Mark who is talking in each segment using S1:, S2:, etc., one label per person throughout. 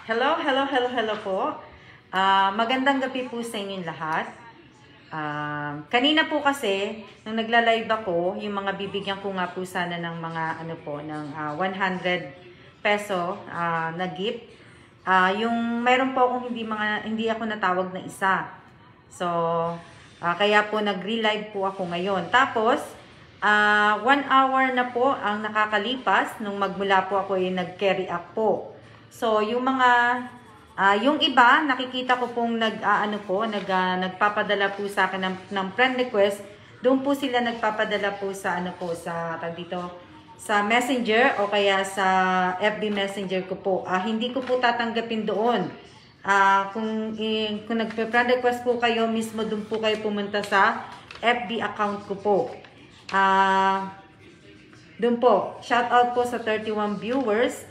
S1: Hello po. Magandang gabi po sa inyong lahat. Kanina po kasi, nung nagla-live ako, yung mga bibigyan ko nga po sana ng mga ng 100 peso na gift. Yung mayroon po akong hindi ako natawag na isa. So, kaya po nag-re-live po ako ngayon. Tapos, 1 hour na po ang nakakalipas nung magmula po ako ay nag-carry up po. So, yung iba, nakikita ko pong nagpapadala po sa akin ng friend request. Doon po sila nagpapadala po sa sa Messenger o kaya sa FB Messenger ko po. Hindi ko po tatanggapin doon. Kung nagpa-friend request po kayo, mismo doon po kayo pumunta sa FB account ko po. Doon po, shout out po sa 31 viewers.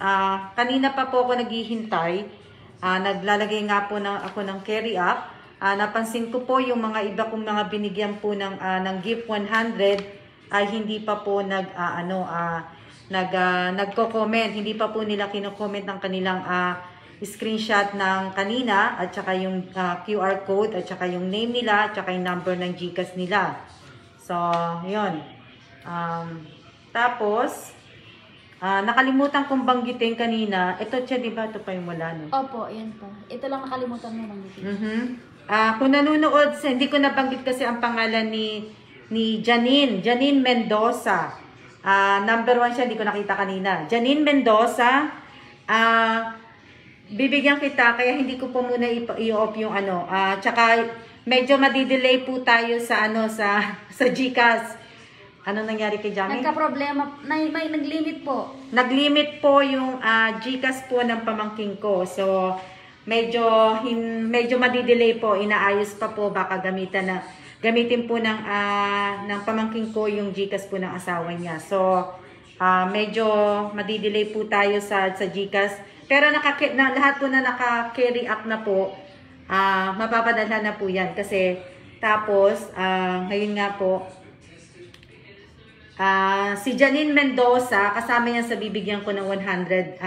S1: Kanina pa po ako naghihintay. Naglalagay nga po ako ng carry up. Napansin ko po yung mga iba kong mga binigyan po ng gift 100 ay hindi pa po nagko-comment. Hindi pa po nila kino-comment ng kanilang screenshot ng kanina at saka yung QR code at saka yung name nila at saka yung number ng GCash nila. So, yun. Tapos, nakalimutan kong banggitin kanina. Ito siya, di ba? Ito pa yung wala, no?
S2: Opo, yan po. Ito lang nakalimutan mo banggitin.
S1: Kung nanonood, hindi ko nabanggit kasi ang pangalan ni Janine Mendoza. Number 1 siya, hindi ko nakita kanina. Janine Mendoza, bibigyan kita, kaya hindi ko po muna i-off yung tsaka medyo madidelay po tayo sa sa GCash. Ano nangyari kay Jamie?
S2: Nagka-problema, may nag-limit po.
S1: Nag-limit po yung GCash po ng pamangking ko. So, medyo madidelay po. Inaayos pa po. Baka gamitin po ng pamangking ko yung GCash po ng asawa niya. So, medyo madidelay po tayo sa GCash. Pero lahat po na naka-carry up na po. Mapapadala na po yan. Kasi, tapos, ngayon nga po, si Janine Mendoza, kasama yan sa bibigyan ko ng 100,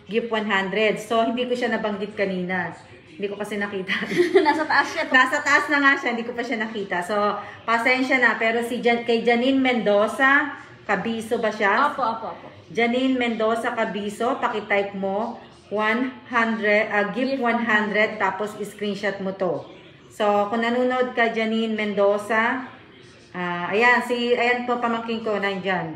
S1: gift 100. So, hindi ko siya nabanggit kanina. Hindi ko kasi nakita.
S2: Nasa taas siya.
S1: Nasa taas na nga siya, hindi ko pa siya nakita. So, pasensya na. Pero kay Janine Mendoza, Kabiso ba siya?
S2: Opo.
S1: Janine Mendoza Kabiso, pakitype mo 100, gift 100, tapos screenshot mo to. So, kung nanonood ka, Janine Mendoza, ayan po pamangkin ko, nandyan.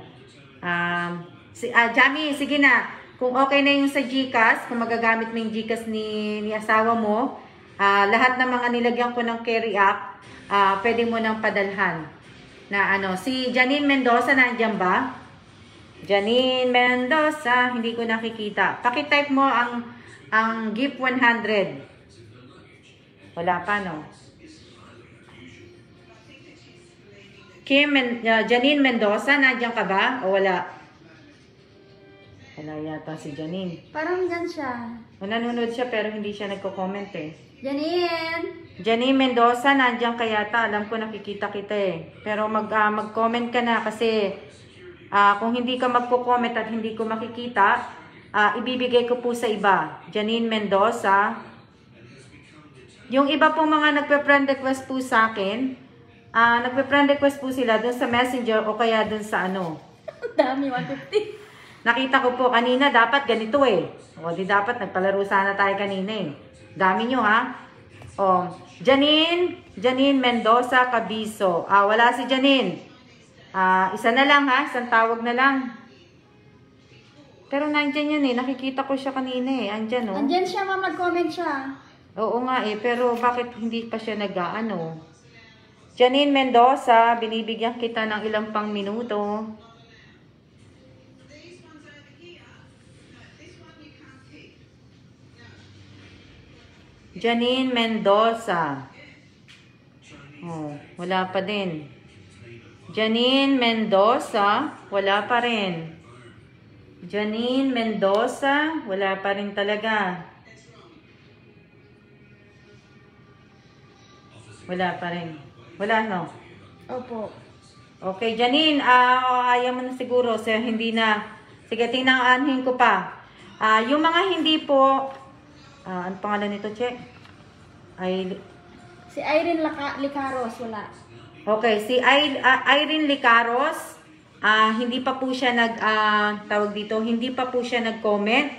S1: Jamie, sige na. Kung okay na yung sa GCash, kung magagamit mo yung GCash ni asawa mo, lahat ng mga nilagyan ko ng carry up, pwede mo nang padalhan. Si Janine Mendoza, nandyan ba? Janine Mendoza, hindi ko nakikita. Pakitype mo ang gift 100. Wala pa, no? Janine Mendoza, nandiyan ka ba? O wala? Wala yata si Janine.
S2: Parang dyan siya.
S1: Nanonood siya pero hindi siya nagko-comment eh.
S2: Janine
S1: Mendoza, nandiyan ka yata. Alam ko nakikita kita eh. Pero mag-comment ka na kasi kung hindi ka magko-comment at hindi ko makikita, ibibigay ko po sa iba. Janine Mendoza. Yung iba po mga nagpe-friend request po sa akin, nagpe-friend request po sila dun sa Messenger o kaya dun sa
S2: Dami, 150.
S1: Nakita ko po kanina, dapat ganito eh. O, di dapat nagpalaro sana tayo kanina eh. Dami nyo ha. O, Janine Mendoza Kabiso. Wala si Janine. Isa na lang ha, isang tawag na lang. Pero nandyan yan eh, nakikita ko siya kanina eh. Andyan oh.
S2: Andyan siya, ma'am, nag-comment siya.
S1: Oo nga eh, pero bakit hindi pa siya nag-ano? Janine Mendoza, binibigyan kita ng ilang pang minuto. Janine Mendoza. Oh, wala pa din. Janine Mendoza, wala pa rin. Janine Mendoza, wala pa rin talaga. Wala pa rin. Wala, no?
S2: Opo.
S1: Okay, Janine, ayaw mo na siguro. So, hindi na. Sige, tingnan ko pa. Yung mga hindi po Ano pangalan nito, Che?
S2: Si Irene Licaros, wala.
S1: Okay, si Irene Licaros, hindi pa po siya hindi pa po siya nag-comment.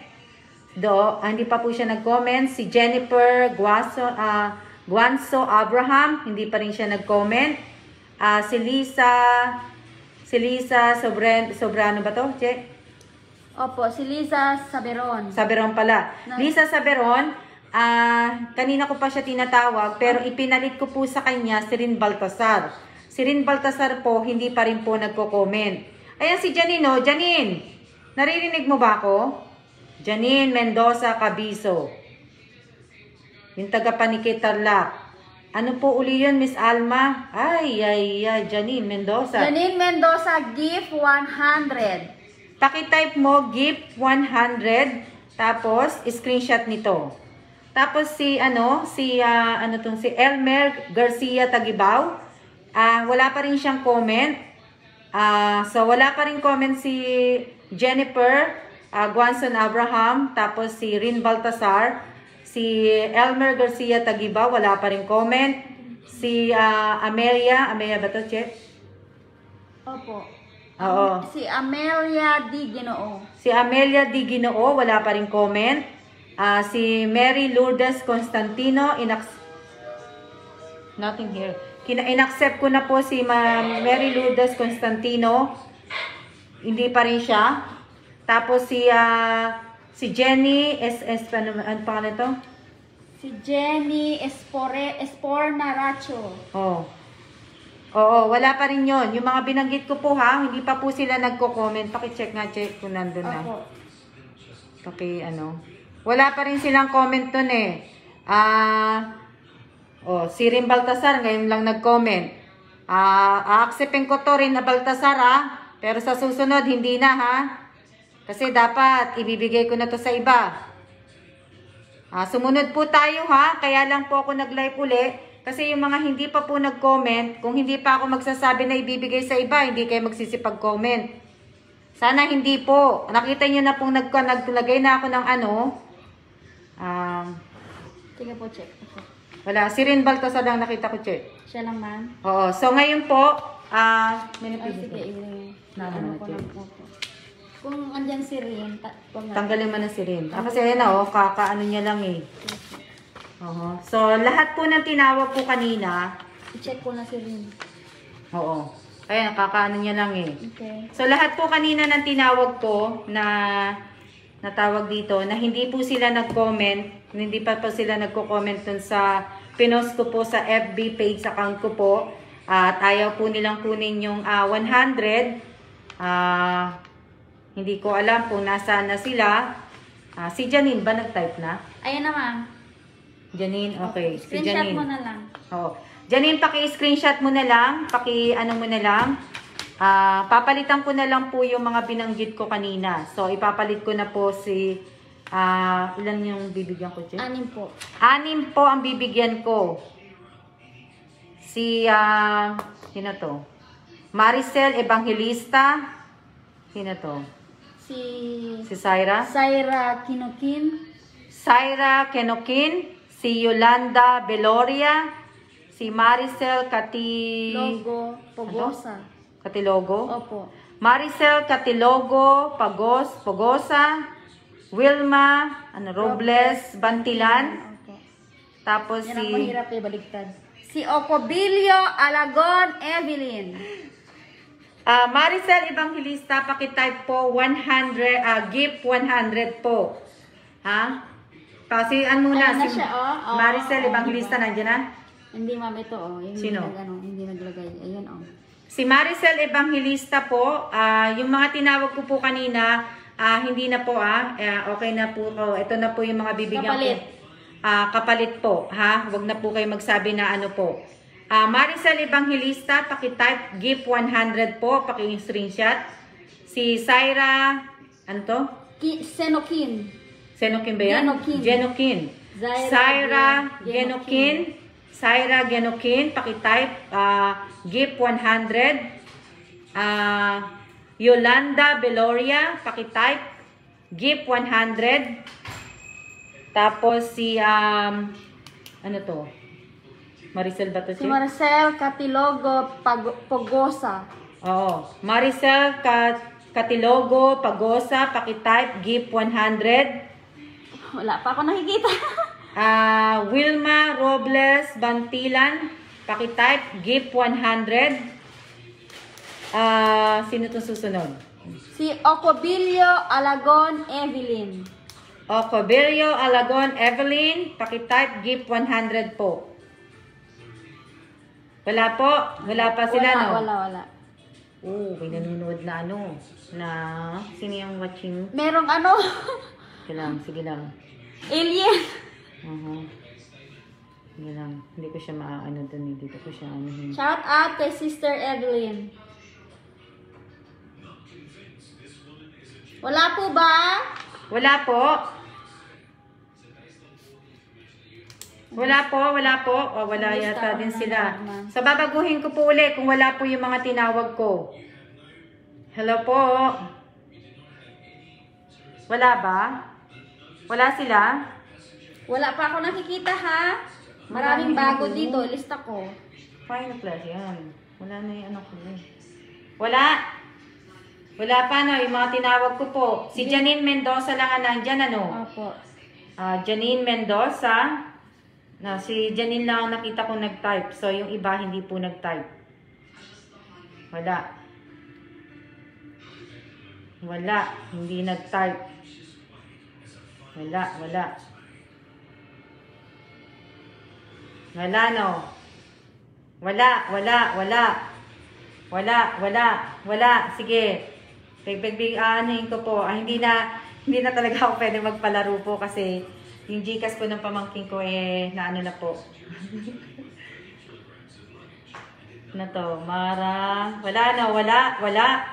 S1: Hindi pa po siya nag-comment. Si Jennifer Guanzo Abraham, hindi pa rin siya nag-comment. Si Lisa Sobrano ba to, Che?
S2: Opo, si Lisa Saberon.
S1: Saberon pala. Lisa Saberon, kanina ko pa siya tinatawag, pero ipinalit ko po sa kanya si Rin Baltasar. Si Rin Baltasar po, hindi pa rin po nagko-comment. Ayan si Janine, oh. Janine, naririnig mo ba ako? Janine Mendoza Cabiso. Yung taga-Panikit Tarlac. Ano po uli yun, Miss Alma? Ay, Janine Mendoza.
S2: Janine Mendoza, gift 100.
S1: Paki-type mo, gift 100. Tapos, screenshot nito. Tapos si Elmer Garcia Tagibaw, wala pa rin siyang comment. So wala pa rin comment si Jennifer Guanzon Abraham, tapos si Rin Baltasar, si Elmer Garcia Tagibaw, wala pa rin comment. Si Amelia ba to, Che?
S2: Opo.
S1: Oo.
S2: Si Amelia Di Ginoo.
S1: Si Amelia Di Ginoo, wala pa rin comment. Si Mary Lourdes Constantino, nothing here. In-accept ko na po si Mary Lourdes Constantino. Hindi pa rin siya. Tapos si Jenny ano pangalan to?
S2: Si Jenny Espornaracho.
S1: Oo, wala pa rin yon. Yung mga binanggit ko po ha, hindi pa po sila nagko-comment. Paki-check nga, check kung nandun na. Wala pa rin silang comment dun eh. Si Rin Baltasar, ngayon lang nag-comment. A-acceptin ko to rin na Baltasar pero sa susunod, hindi na ha. Kasi dapat, ibibigay ko na to sa iba. Sumunod po tayo ha, kaya lang po ako nag-live uli. Kasi yung mga hindi pa po nag-comment, kung hindi pa ako magsasabi na ibibigay sa iba, hindi kayo magsisipag-comment. Sana hindi po. Nakita nyo na pong naglagay na ako ng
S2: Sige po, check.
S1: Wala. Si Rin Baltasar lang nakita ko, check.
S2: Siya lang, ma'am.
S1: Oo. So, ngayon po,
S2: sige, kung andyan si Rin,
S1: tanggalin mo na si Rin. Kasi ayun na, kakaano niya lang eh. So, lahat po ng tinawag ko kanina,
S2: i-check ko na si Rin.
S1: Oo. Ayan, kakaano niya lang eh.
S2: Okay.
S1: So, lahat po kanina ng tinawag ko na natawag dito, na hindi po sila nag-comment, hindi pa po sila nagko-comment dun sa pinost ko po sa FB page account ko po. At ayaw po nilang kunin yung 100. Hindi ko alam kung nasaan na sila. Si Janine ba nag-type na?
S2: Ayan na, ma'am.
S1: Janine, okay. Si
S2: Screenshot
S1: Janine.
S2: mo na lang.
S1: Oo. Janine, paki-screenshot mo na lang. Paki-ano mo na lang. Papalitan ko na lang po yung mga binanggit ko kanina. So, ipapalit ko na po si... ilan yung bibigyan ko, Che?
S2: 6 po.
S1: 6 po ang bibigyan ko. Si... sino to? Maricel Evangelista. Sino to? Si Syra?
S2: Syra Kinokin.
S1: Syra Kenokin. Si Yolanda Beloria. Si Maricel
S2: Logo Pogosa.
S1: Katilogo?
S2: Opo.
S1: Maricel Katilogo Pogosa. Wilma Robles Bantilan.
S2: Opo.
S1: Tapos
S2: Yan ang mahirap baliktad. Si Ocobilio Alagon Evelyn.
S1: Maricel Evangelista, pakitype po 100, gift 100 po. Ha? Kasi muna
S2: Ayan na
S1: si
S2: siya,
S1: Maricel Evangelista, nandiyan na?
S2: Hindi, ma'am, ito Yung
S1: Sino?
S2: Hindi naglagay. Ayun
S1: Si Maricel Evangelista po, yung mga tinawag ko po kanina, hindi na po okay na po. Ito na po yung mga bibigyan
S2: Kapalit.
S1: ko. Kapalit po, ha? Huwag na po kayo magsabi na ano po. Maricel Evangelista, paki-type gift 100 po, paki-screenshot. Si Syra, ano to?
S2: Senokin.
S1: Senokin ba yan? Genokin. Syra Genokin. Syra Genokin, paki-type gift 100. Yolanda Beloria, paki-type gift 100. Tapos si, ano to? Maricel ba to,
S2: Si
S1: Che?
S2: Marcel Catilogo Pogosa.
S1: Oo. Maricel Catilogo Pagosa, pakitype, gift 100.
S2: Wala pa ako nakikita.
S1: Wilma Robles Bantilan, pakitype, gift 100. Sino itong susunod?
S2: Si Ocobilio Alagon Evelyn.
S1: Ocobilio Alagon Evelyn, pakitype, gift 100 po. Wala po? Wala pa sila, no?
S2: Wala.
S1: Oo, may nanonood na sino yung watching?
S2: Merong ano?
S1: Sige lang.
S2: Alien.
S1: Sige lang. Hindi ko siya maaano dun, dito ko siya anuhin.
S2: Shout out kay Sister Evelyn. Wala po ba?
S1: Wala po. Wala po. O, wala yata din sila. So, babaguhin ko po uli kung wala po yung mga tinawag ko. Hello po. Wala ba? Wala sila?
S2: Wala pa ako nakikita ha. Maraming bago dito. Lista ko.
S1: Final plus yan. Wala na yung ano ko eh. Wala. Wala pa no, yung mga tinawag ko po. Si Janine Mendoza lang ang nandyan, ano?
S2: Opo.
S1: Janine Mendoza. Si Janine lang ang nakita ko nag-type. So, yung iba hindi po nag-type. Wala. Hindi nag-type. Wala. Wala, no? Wala. Sige. Anuhin ko po. Hindi na talaga ako pwede magpalaro po kasi yung Gcash po ng pamangking ko na ano na po. Na to, Mara. Wala.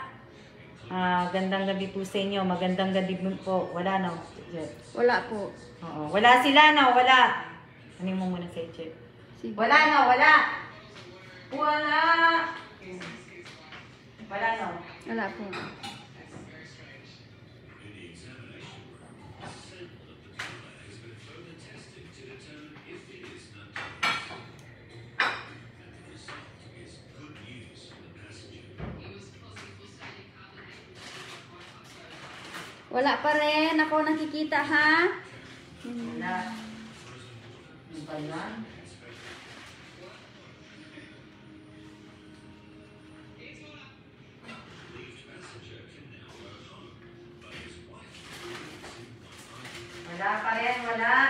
S1: Gandang gabi po sa inyo. Magandang gabi po. Wala no.
S2: Wala po.
S1: Oo. Wala sila no. Wala. Ano mo muna sa Che?
S2: Sige.
S1: Wala no. Wala no.
S2: Wala po. Wala pa rin. Ako nakikita ha.
S1: Wala. Ano ba yan?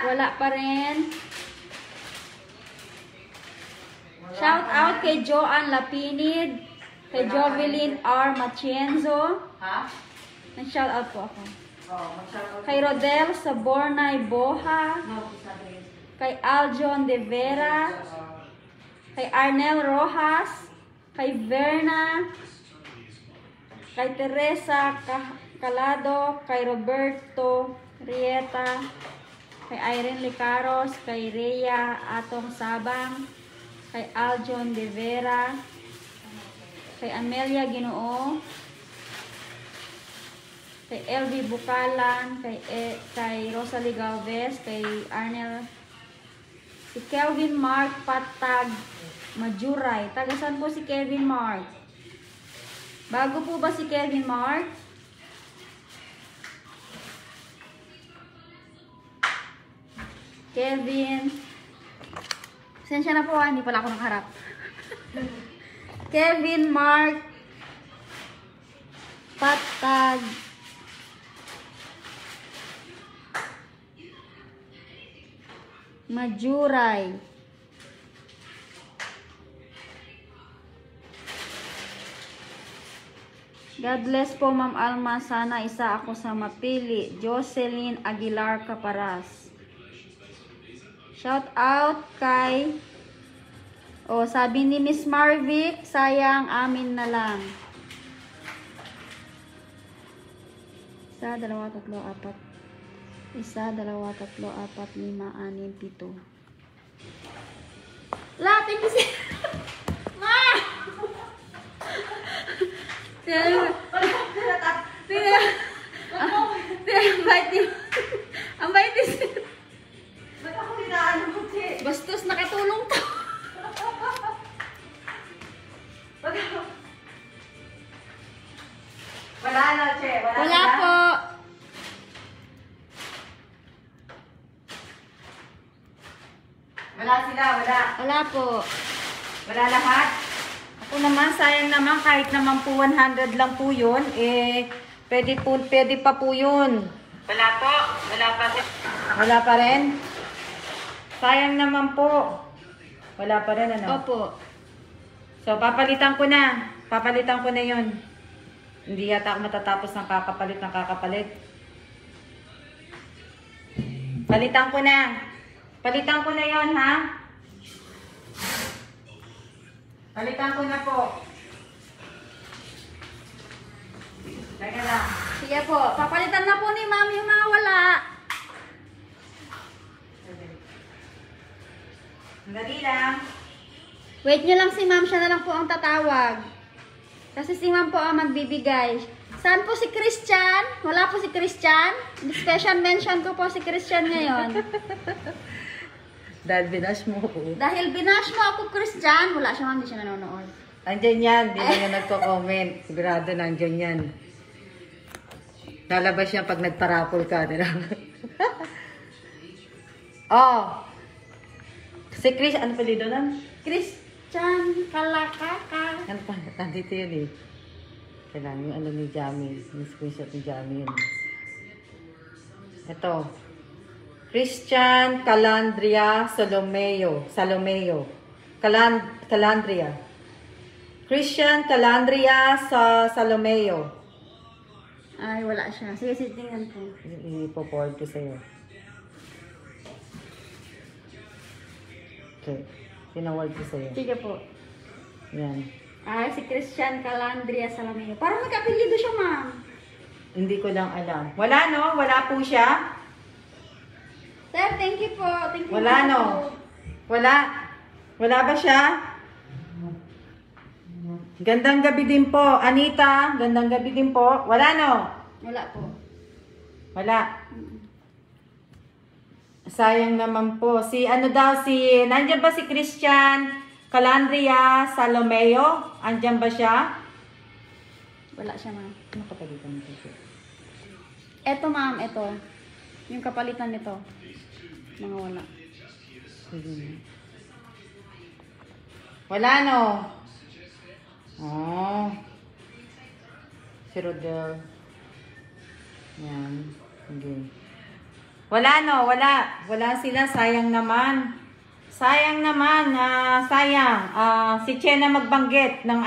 S2: Wala pa rin. Shout out kay Joanne Lapinid. Kay Jovelyn R. Machienzo.
S1: Ha?
S2: Nag-shout out po ako.
S1: Oo,
S2: Kay Rodel Sabornay Boha. Kay Aljon De Vera. Kay Arnel Rojas. Kay Verna. Kay Teresa Calado. Kay Roberto Rieta. Kay Irene Licaros. Kay Rhea Atong Sabang. Kay Aljon De Vera. Kay Amelia Ginoo. Kay LV Bukalan, kay Rosalie Galvez, kay Arnel, si Kelvin Mark Patag Majuray. Tagasan po si Kelvin Mark. Bago po ba si Kelvin Mark? Kevin. Sensya na po hindi pala ako nakaharap. Kevin Mark Patag Majuray. God bless po Ma'am Alma. Sana isa ako sa mapili. Jocelyn Aguilar Caparas. Shout out kay sabi ni Miss Marvic, sayang amin na lang. 1, 2, 3, 4. 1, 2, 3, 4, 5, 6, 7. Lahat yung kasi. Ma! Ang bait ni
S1: Wala sila, wala.
S2: Wala po.
S1: Wala lahat. Ako naman, sayang naman, kahit naman po 100 lang po yun, pwede pa po yun. Wala po, wala pa rin. Wala pa rin? Sayang naman po. Wala pa rin, ano?
S2: Opo.
S1: So, papalitan ko na. Papalitan ko na yun. Hindi yata ako matatapos ng kakapalit. Palitan ko na. Palitan ko na yun, ha? Palitan ko na po. Teka lang.
S2: Sige po. Papalitan na po ni ma'am yung mga wala.
S1: Dali lang.
S2: Wait nyo lang si ma'am. Siya na lang po ang tatawag. Kasi si ma'am po ang magbibigay. Saan po si Christian? Wala po si Christian. Special mention ko po si Christian ngayon.
S1: Dahil binash mo ko.
S2: Dahil binash mo ako, Christian. Wala siya, ma'am. Hindi siya nanonood.
S1: Andyan yan. Di na yan nagko-comment. Sigurado na andyan yan. Lalabas yan pag nagparapol ka. Oh. Si Chris, ano pa dito na?
S2: Christian Kalakaka.
S1: Ano pa? Nandito yun eh. Kailangan yung ano ni Jamie. Yung screenshot ni Jamie yun. Ito. Christian Calandria Salomeo. Calandria. Christian Calandria sa Salomeo.
S2: Ay, wala siya. Sige, tingnan po.
S1: I-forward ko sa'yo. Okay. Pinaward ko sa'yo.
S2: Sige po.
S1: Yan.
S2: Ay, si Christian Calandria Salameo. Parang magkapilido siya, ma'am.
S1: Hindi ko lang alam. Wala, no? Wala po siya?
S2: Sir, thank you po. Thank you
S1: Wala,
S2: po.
S1: no? Wala. Wala ba siya? Gandang gabi din po. Anita, gandang gabi din po. Wala, no?
S2: Wala po.
S1: Wala. Sayang naman po. Nandiyan ba si Christian Calandria Salomeo? Andyan ba siya?
S2: Wala siya, ma'am.
S1: Ano kapalitan mo ito?
S2: Eto, ma'am. Eto. Yung kapalitan nito. Mga wala.
S1: Wala, no? Oh. Si Rodel. Yan. Okay. Wala, no? Wala. Wala sila. Sayang naman. Sayang naman. Sayang. Si Chena magbanggit ng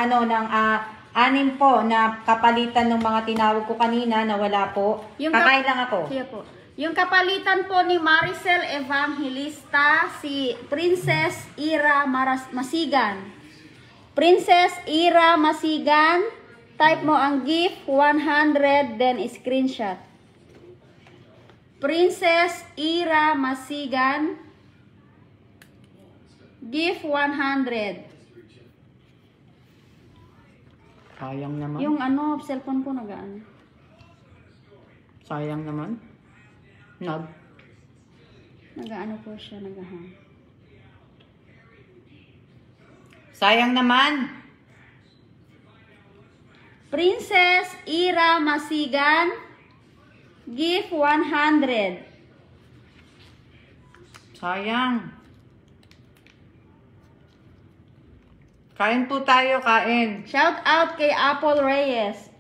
S1: anim po na kapalitan ng mga tinawag ko kanina na wala po. Kakain lang ako.
S2: Sige po. Yung kapalitan po ni Maricel Evangelista, si Princess Ira Masigan. Princess Ira Masigan, type mo ang gift 100, then screenshot. Princess Ira Masigan, gift 100.
S1: Sayang naman.
S2: Yung cellphone ko nagaan.
S1: Sayang naman.
S2: Nagaano po siya, nagahang.
S1: Sayang naman.
S2: Princess Ira Masigan, gift 100.
S1: Sayang. Kain po tayo, kain.
S2: Shout out kay Apple Reyes.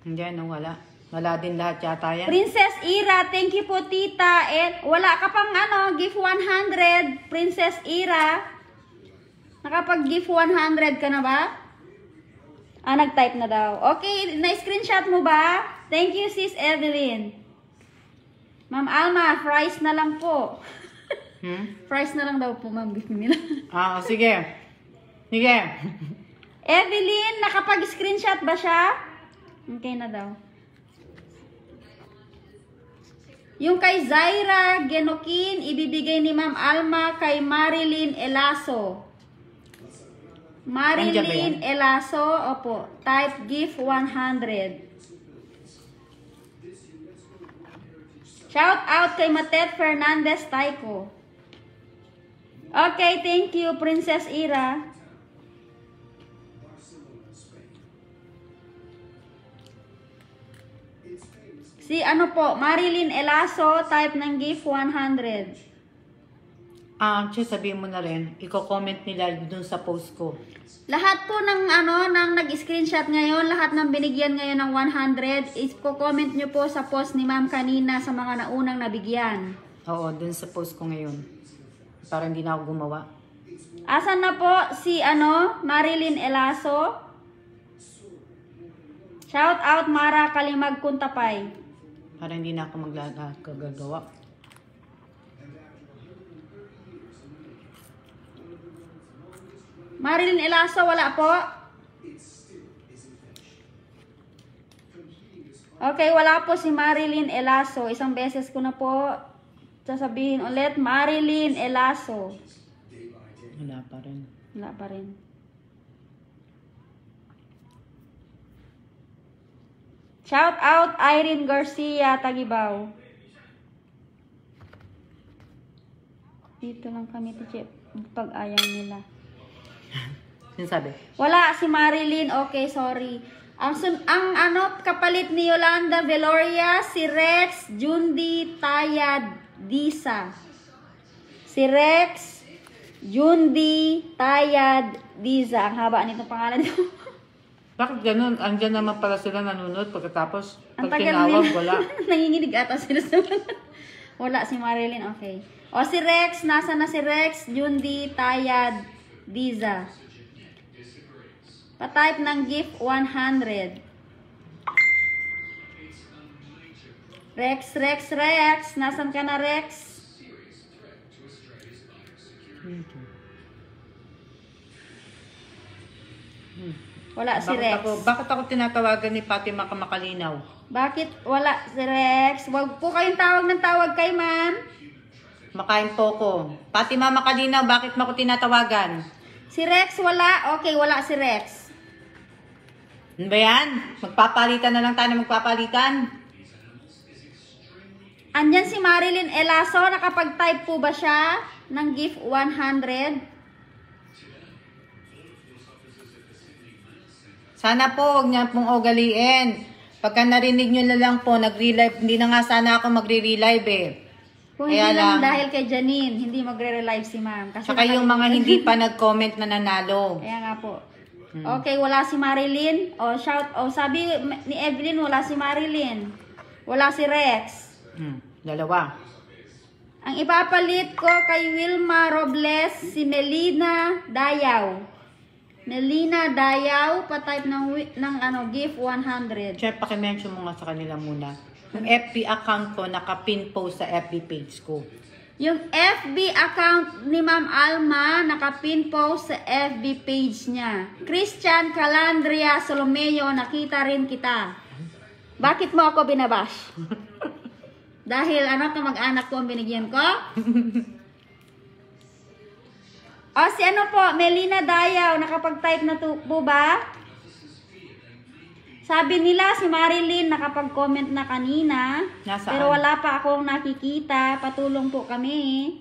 S1: Hindi, no, wala. Wala din lahat yata yan.
S2: Princess Ira, thank you po tita. And wala ka pang gift 100. Princess Ira. Nakapag-gift 100 ka na ba? Nag-type na daw. Okay, na-screenshot mo ba? Thank you, sis Evelyn. Ma'am Alma, fries na lang po. Fries na lang daw po, ma'am. Gift nila.
S1: Sige. Sige.
S2: Evelyn, nakapag-screenshot ba siya? Okay na daw. Yung kay Zaira Genokin, ibibigay ni Ma'am Alma kay Marilyn Elaso. Marilyn Elaso, opo. Type gift 100. Shout out kay Matet Fernandez Taiko. Okay, thank you, Princess Ira. Si ano po, Marilyn Elaso, type ng gift 100.
S1: Sabihin mo na rin, i-comment nila dun sa post ko.
S2: Lahat po ng ng nag-screenshot ngayon, lahat ng binigyan ngayon ng 100, i-comment nyo po sa post ni ma'am kanina sa mga naunang nabigyan.
S1: Oo, dun sa post ko ngayon. Para hindi na ako gumawa.
S2: Asan na po si Marilyn Elaso? Shout out Mara Kalimag Kuntapay.
S1: Para hindi na ako magagawa.
S2: Marilyn Elaso, wala po? Okay, wala po si Marilyn Elaso. Isang beses ko na po sasabihin ulit. Marilyn Elaso.
S1: Wala pa rin.
S2: Wala pa rin. Shout out Irene Garcia, Tagibaw. Dito lang kami, Tichip. Pag-ayaw nila.
S1: Sinasabi?
S2: Wala si Marilyn. Okay, sorry. Ang kapalit ni Yolanda Veloria, si Rex Jundi Tayad Disa. Si Rex Jundi Tayad Disa. Ang haba nitong pangalan nito.
S1: Bakit ganun? Andyan naman pala sila nanonood pagkatapos
S2: Ang
S1: pag
S2: tagal
S1: tinawag,
S2: nila.
S1: wala.
S2: Nanginginig ata sila sa wala si Marilyn. Okay. O si Rex, nasa na si Rex Jundi Tayad Diza. Pa-type ng gift 100. Rex. Nasan ka na, Rex? Wala si Rex.
S1: Bakit ako tinatawagan ni Fatima Makalinaw?
S2: Bakit wala si Rex? Wag po kayong tawag ng tawag kay ma'am.
S1: Makain po ko. Fatima Makalinaw, bakit mo ako tinatawagan?
S2: Si Rex wala? Okay, wala si Rex.
S1: Ano ba yan? Magpapalitan na lang tayo, magpapalitan.
S2: Andyan si Marilyn Elaso. Nakapag-type po ba siya ng gift 100?
S1: Sana po, huwag niya pong ugaliin. Pagka narinig nyo na lang po, nag-relive. Hindi na nga sana ako magre-relive eh.
S2: Kung hindi lang dahil kay Janine, hindi magre-relive si ma'am.
S1: Saka yung mga hindi pa nag-comment na nanalo.
S2: Kaya nga po. Okay, wala si Marilyn. Sabi ni Evelyn, wala si Marilyn. Wala si Rex.
S1: Dalawa.
S2: Ang ipapalit ko kay Wilma Robles, si Melina Dayaw. Melina Dayaw, pa-type ng gift 100.
S1: Chef, pakimension mo nga sa kanila muna. Yung FB account ko, nakapin post sa FB page ko.
S2: Yung FB account ni Ma'am Alma, nakapin post sa FB page niya. Christian Calandria Solomeo, nakita rin kita. Bakit mo ako binabash? Dahil kamag-anak ko ang binigyan ko? Si po, Melina Dayaw, nakapag-type na po ba? Sabi nila si Marilyn nakapag-comment na kanina.
S1: Nasaan?
S2: Pero wala pa akong nakikita. Patulong po kami.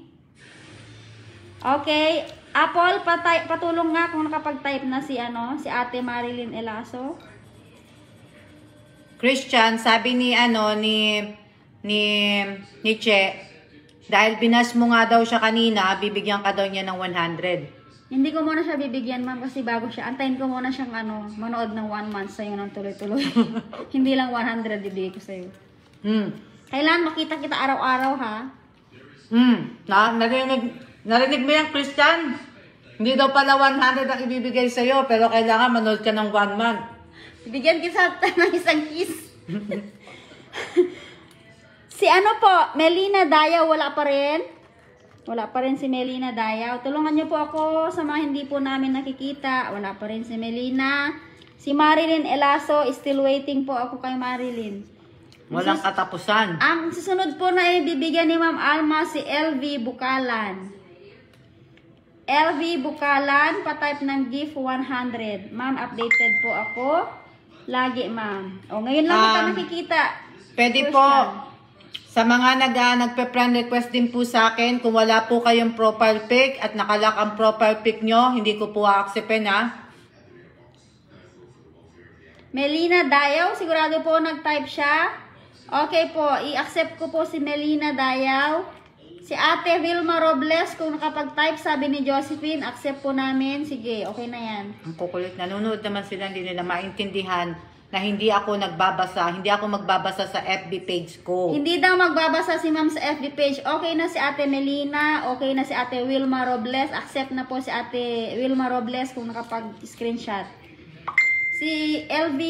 S2: Okay. Apple, patulong nga kung nakapag-type na si Ate Marilyn Elaso.
S1: Christian, sabi ni Che, dahil binas mo nga daw siya kanina, bibigyan ka daw niya ng 100.
S2: Hindi ko muna siya bibigyan, ma'am, kasi bago siya. Antayin ko muna siyang manood ng 1 month sa'yo ng tuloy-tuloy. Hindi lang 100 bibigay ko sa'yo. Kailangan makita kita araw-araw, ha?
S1: Narinig mo yan, Christian? Hindi daw pala 100 ang ibibigay sa'yo, pero kailangan manood ka ng 1 month.
S2: Bibigyan kita ng isang kiss. Si po, Melina Dayaw, wala pa rin? Wala pa rin si Melina Dayaw. Tulungan niyo po ako sa mga hindi po namin nakikita. Wala pa rin si Melina. Si Marilyn Elaso, still waiting po ako kay Marilyn.
S1: Walang katapusan.
S2: Ang susunod po na ibibigyan ni Ma'am Alma si LV Bukalan. LV Bukalan, pa-type ng gift 100. Ma'am, updated po ako. Lagi, ma'am. Ngayon lang kita nakikita.
S1: Pwede po. Sa mga nagpe-friend request din po sa akin, kung wala po kayong profile pic at nakalock ang profile pic nyo, hindi ko po a-acceptin, ha?
S2: Melina Dayaw, sigurado po nag-type siya. Okay po, i-accept ko po si Melina Dayaw. Si Ate Vilma Robles, kung nakapag-type, sabi ni Josephine, accept po namin. Sige, okay na yan.
S1: Ang kukulit. Nanonood naman sila, hindi nila maintindihan na hindi ako nagbabasa, hindi ako magbabasa sa FB page ko.
S2: Hindi daw magbabasa si ma'am sa FB page. Okay na si Ate Melina, okay na si Ate Wilma Robles. Accept na po si Ate Wilma Robles kung nakapag-screenshot. Si LV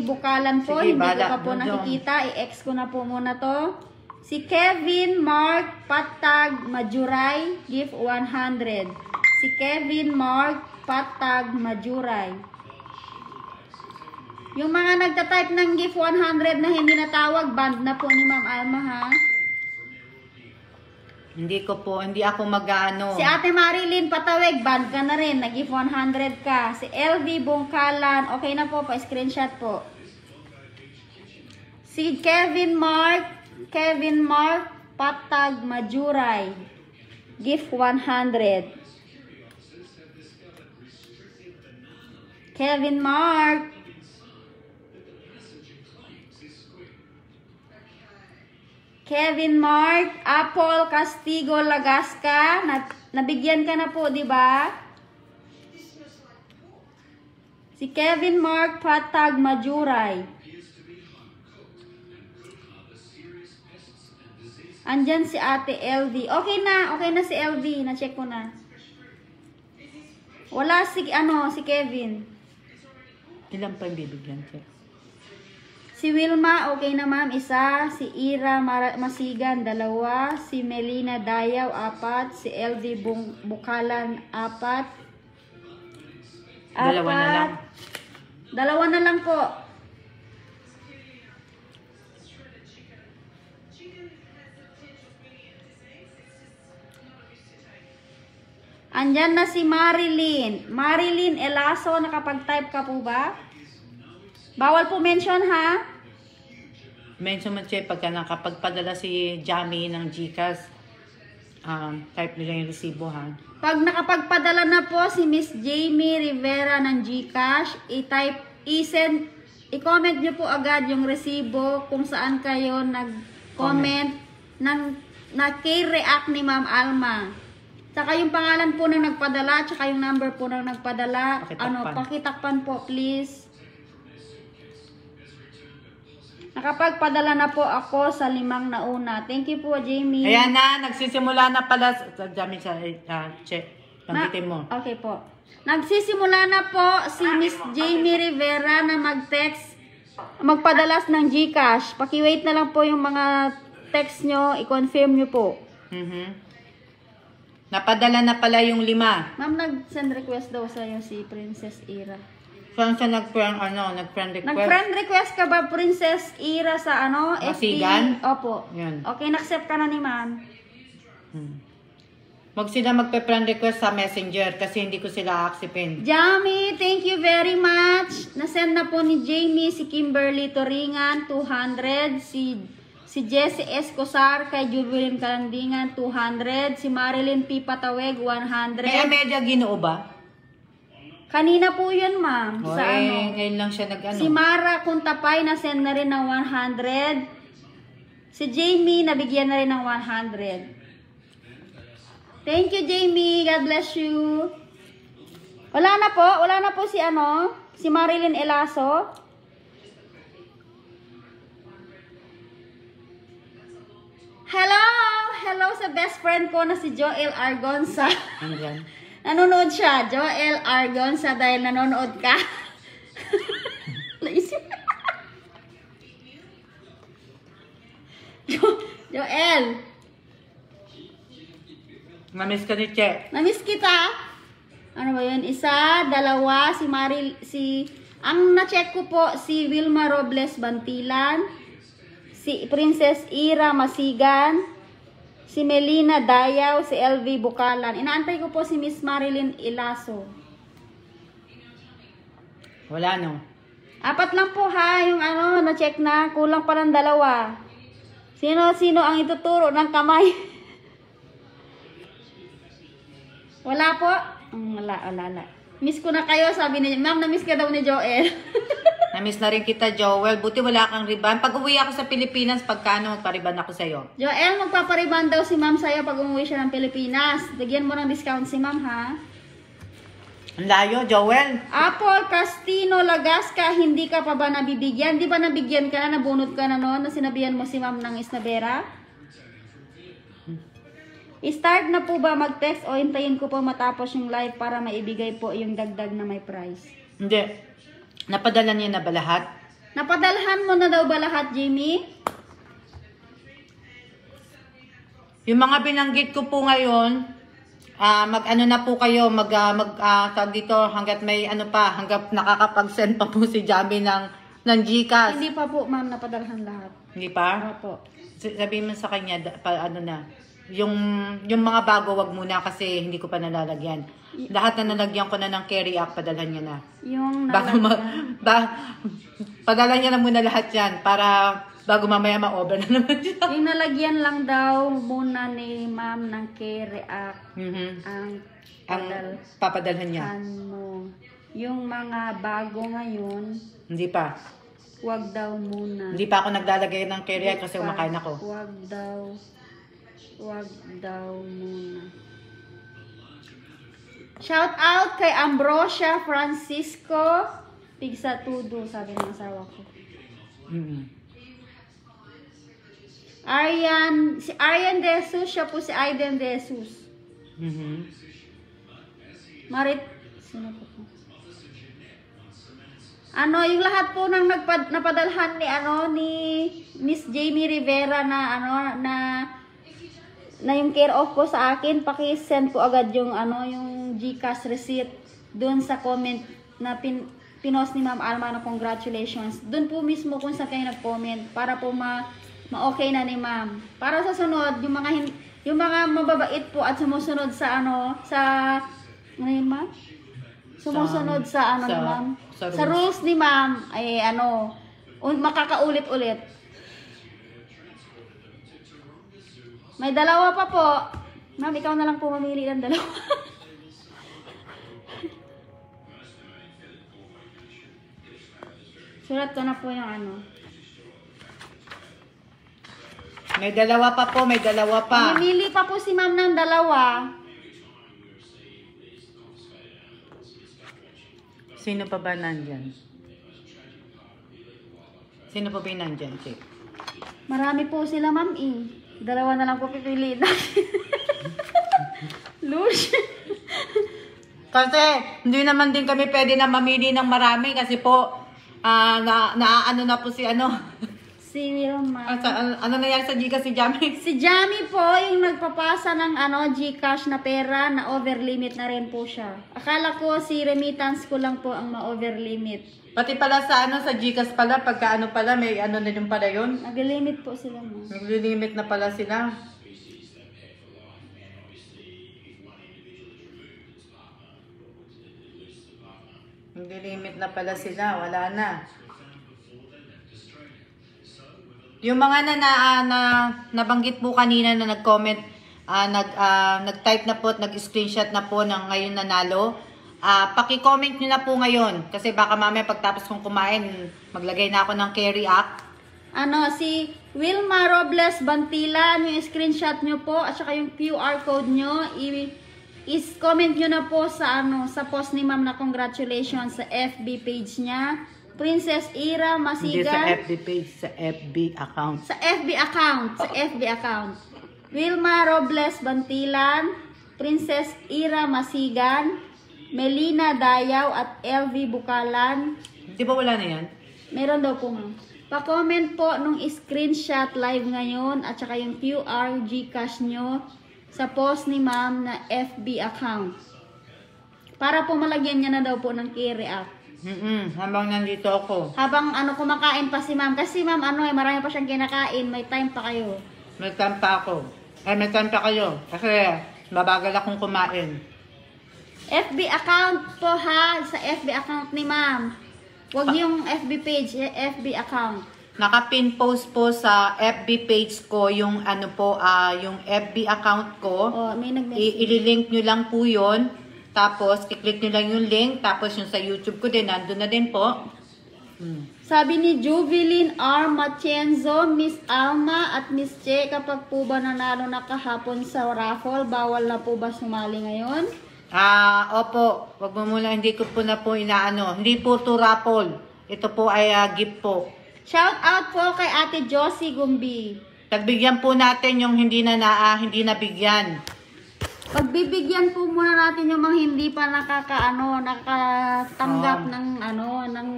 S2: Bukalan po,
S1: Sige,
S2: hindi ko
S1: bala,
S2: pa po
S1: dun.
S2: nakikita. I-X ko na po muna to. Si Kevin Mark Patag Majuray, gift 100. Si Kevin Mark Patag Majuray. Yung mga nagta-type ng gift 100 na hindi natawag, band na po ni Ma'am Alma, ha?
S1: Hindi ako mag-ano.
S2: Si Ate Marilyn Pataweg, band ka na rin. Nag-gift 100 ka. Si LV Bungkalan, okay na po, pa-screenshot po. Si Kevin Mark Patag Majuray, gift 100. Kevin Mark. Kevin Mark, Apple Castigo Lagasca, nabigyan ka na po, di ba? Si Kevin Mark Patag Majuray. Andyan si Ate LV. Okay na si LV, na-check ko na. Wala si Kevin.
S1: Ilan pa yung bibigyan siya?
S2: Si Wilma, okay na ma'am, isa. Si Ira Masigan, 2. Si Melina Dayaw, 4. Si LV Bukalan, 4.
S1: Dalawa na lang.
S2: Dalawa na lang po. Andyan na si Marilyn. Marilyn Elaso, nakapag-type ka po ba? Bawal po mention, ha?
S1: Mention mo siya pagka nakapagpadala si Jamie ng GCash. Type nila yung resibo, ha?
S2: Pag nakapagpadala na po si Miss Jamie Rivera ng GCash, i-comment nyo po agad yung resibo kung saan kayo nag-comment na K-react ni Ma'am Alma. Tsaka yung pangalan po ng nagpadala, tsaka yung number po ng nagpadala. Pakitakpan po, please. Nakapagpadala na po ako sa 5 nauna. Thank you po, Jamie.
S1: Ayan na, nagsisimula na pala. Jamie, check. Banggitin mo.
S2: Okay po. Nagsisimula na po si Miss Jamie Rivera na mag-text, magpadalas ng GCash. Paki-wait na lang po yung mga text nyo, i-confirm nyo po.
S1: Napadala na pala yung 5.
S2: Ma'am, nag-send request daw sa'yo si Princess Ira.
S1: Saan siya nag-friend request?
S2: Nag-friend request ka ba, Princess Ira, sa
S1: Masigan?
S2: FB? Opo.
S1: Yan.
S2: Okay, na-accept ka na ni ma'am.
S1: Wag sila magpe-friend request sa Messenger kasi hindi ko sila acceptin.
S2: Jamie, thank you very much. Na-send na po ni Jamie si Kimberly Toringan, 200. Si Jessie Escosar kay Jubilin Kalandingan, 200. Si Marilyn P. Pataweg, 100.
S1: Kaya medyo ginoo ba?
S2: Kanina po yun, ma'am. Sa
S1: Ngayon lang siya nag-ano.
S2: Si Mara Kuntapay, na-send na rin ng 100. Si Jamie, nabigyan na rin ng 100. Thank you, Jamie. God bless you. Wala na po si si Marilyn Elaso. Hello sa best friend ko na si Joel Argonza.
S1: Andyan.
S2: Nanonood siya, Joel Argonza, dahil nanonood ka. Joel,
S1: Namiss ka ni Che.
S2: namiss kita. Ano ba yun? 1, 2, ang na-check ko po, si Wilma Robles Bantilan, si Princess Ira Masigan, si Melina Dayaw, si LV Bukalan. Inaantay ko po si Miss Marilyn Ilaso.
S1: Wala, no?
S2: 4 lang po, ha, yung na-check na. Kulang pa ng 2. Sino ang ituturo ng kamay? Wala po? Wala. Miss ko na kayo, sabi niya. Ma'am, na-miss ka daw ni Joel.
S1: Namiss na rin kita, Joel. Buti wala kang riban. Pag uwi ako sa Pilipinas, pagkano magpariban ako sa'yo?
S2: Joel, magpapariban daw si ma'am sa'yo pag umuwi siya ng Pilipinas. Bigyan mo ng discount si ma'am, ha?
S1: Ang layo, Joel.
S2: Apple Castino Lagasca, hindi ka pa ba nabibigyan? Di ba nabigyan ka na, nabunot ka na noon, na sinabihan mo si ma'am ng Isnavera? I-start na po ba mag-text o hintayin ko po matapos yung live para maibigay po yung dagdag na may price?
S1: Hindi. Napadala niya na ba lahat?
S2: Napadalhan mo na daw ba lahat, Jimmy?
S1: Yung mga binanggit ko po ngayon, mag-ano na po kayo, tawag dito, hanggat may ano pa, hanggat nakakapag-send pa po si Jamie ng GCash.
S2: Hindi pa po, ma'am, napadalhan lahat.
S1: Hindi pa?
S2: Opo.
S1: Sabihin mo sa kanya, ano na, yung mga bago wag muna kasi hindi ko pa nalalagyan. Lahat na nalagyan ko na ng carry app, padalhan niya na.
S2: Yung
S1: Bago
S2: nalagyan.
S1: padala niya na muna lahat yan para bago mamaya ma-over na naman siya.
S2: Yung nalagyan lang daw muna ni ma'am ng carry app ang
S1: Papadalhan niya.
S2: mo. Yung mga bago ngayon,
S1: Hindi pa.
S2: wag daw muna.
S1: Hindi pa ako naglalagay ng carry app kasi umakain ako.
S2: Wag daw muna. Shout out kay Ambrosia Francisco Pigsa Tudo, sabi ng asawa ko. Si Aryan De Jesus, siya po si Aiden De Jesus. Sino po po? Yung lahat po ng napadalhan ni Miss Jamie Rivera na yung care of po sa akin, paki-send po agad yung yung GCash receipt doon sa comment na pinost ni Ma'am Alma na congratulations. Doon po mismo kung saan kayo nag-comment para po ma-okay na ni Ma'am. Para sa sunod, yung mga mababait po at sumusunod sa ano yun, Ma'am? Sumusunod sa ni Ma'am? Sa rules ni Ma'am ay makakaulit-ulit. May dalawa pa po. Ma'am, ikaw na lang po mamili ng dalawa. Sulat ko na po yung
S1: May dalawa pa po, may dalawa pa.
S2: Mamili pa po si ma'am ng dalawa.
S1: Sino pa ba nandyan? Sino pa ba yung nandyan, Chick?
S2: Marami po sila, ma'am, Dalawa na lang po pipiliin natin. Lush.
S1: Kasi, hindi naman din kami pwede na mamili ng marami kasi po, naaano na po si
S2: Si Wilma.
S1: ano nangyari sa Gcash si Jamie?
S2: Si Jamie po, yung nagpapasa ng Gcash na pera na over limit na rin po siya. Akala ko si remittance ko lang po ang ma-over limit.
S1: Pati pala sa Gcash pala, pagka pala, may na din pala yun.
S2: Nag-limit po sila mo.
S1: Nag-limit na pala sila. Nag-limit na pala sila, wala na. Yung mga nabanggit po kanina na nag-comment, nag-type na po at nag-screenshot na po ng ngayon nanalo. Paki-comment nyo na po ngayon kasi baka mamaya pagtapos kong kumain, maglagay na ako ng carry app.
S2: Si Wilma Robles Bantilan, yung screenshot nyo po at saka yung QR code nyo, is-comment nyo na po sa post ni ma'am na congratulations sa FB page niya. Princess Ira Masigan.
S1: Hindi sa FB page, sa FB account.
S2: Sa FB account. Wilma Robles Bantilan, Princess Ira Masigan, Melina Dayaw at LV Bukalan.
S1: Di ba wala na yan?
S2: Meron daw po, ma'am. Pa-comment po nung screenshot live ngayon at saka yung QR GCash nyo sa post ni ma'am na FB account. Para po malagyan niya na daw po ng carry app.
S1: Habang nandito ako.
S2: Habang kumakain pa si ma'am. Kasi ma'am, marami pa siyang kinakain. May time pa kayo.
S1: May time pa ako. May time pa kayo. Kasi babagal akong kumain.
S2: FB account po ha. Sa FB account ni ma'am. Huwag yung FB page. FB account.
S1: Naka-pin post po sa FB page ko yung yung FB account ko.
S2: May nag-message.
S1: I-link nyo lang po yun. Tapos, i-click nyo lang yung link. Tapos, yung sa YouTube ko din, nandun na din po.
S2: Sabi ni Jubilin R. Matienzo, Miss Alma at Miss Che, kapag po ba nanalo na kahapon sa raffle, bawal na po ba sumali ngayon?
S1: Opo. Wag mo muna, hindi ko po na po inaano. Hindi po to raffle. Ito po ay gift po.
S2: Shout out po kay Ate Josie Gumbi.
S1: Tagbigyan po natin yung hindi nabigyan.
S2: Pagbibigyan po muna natin yung mga hindi pa nakatanggap ng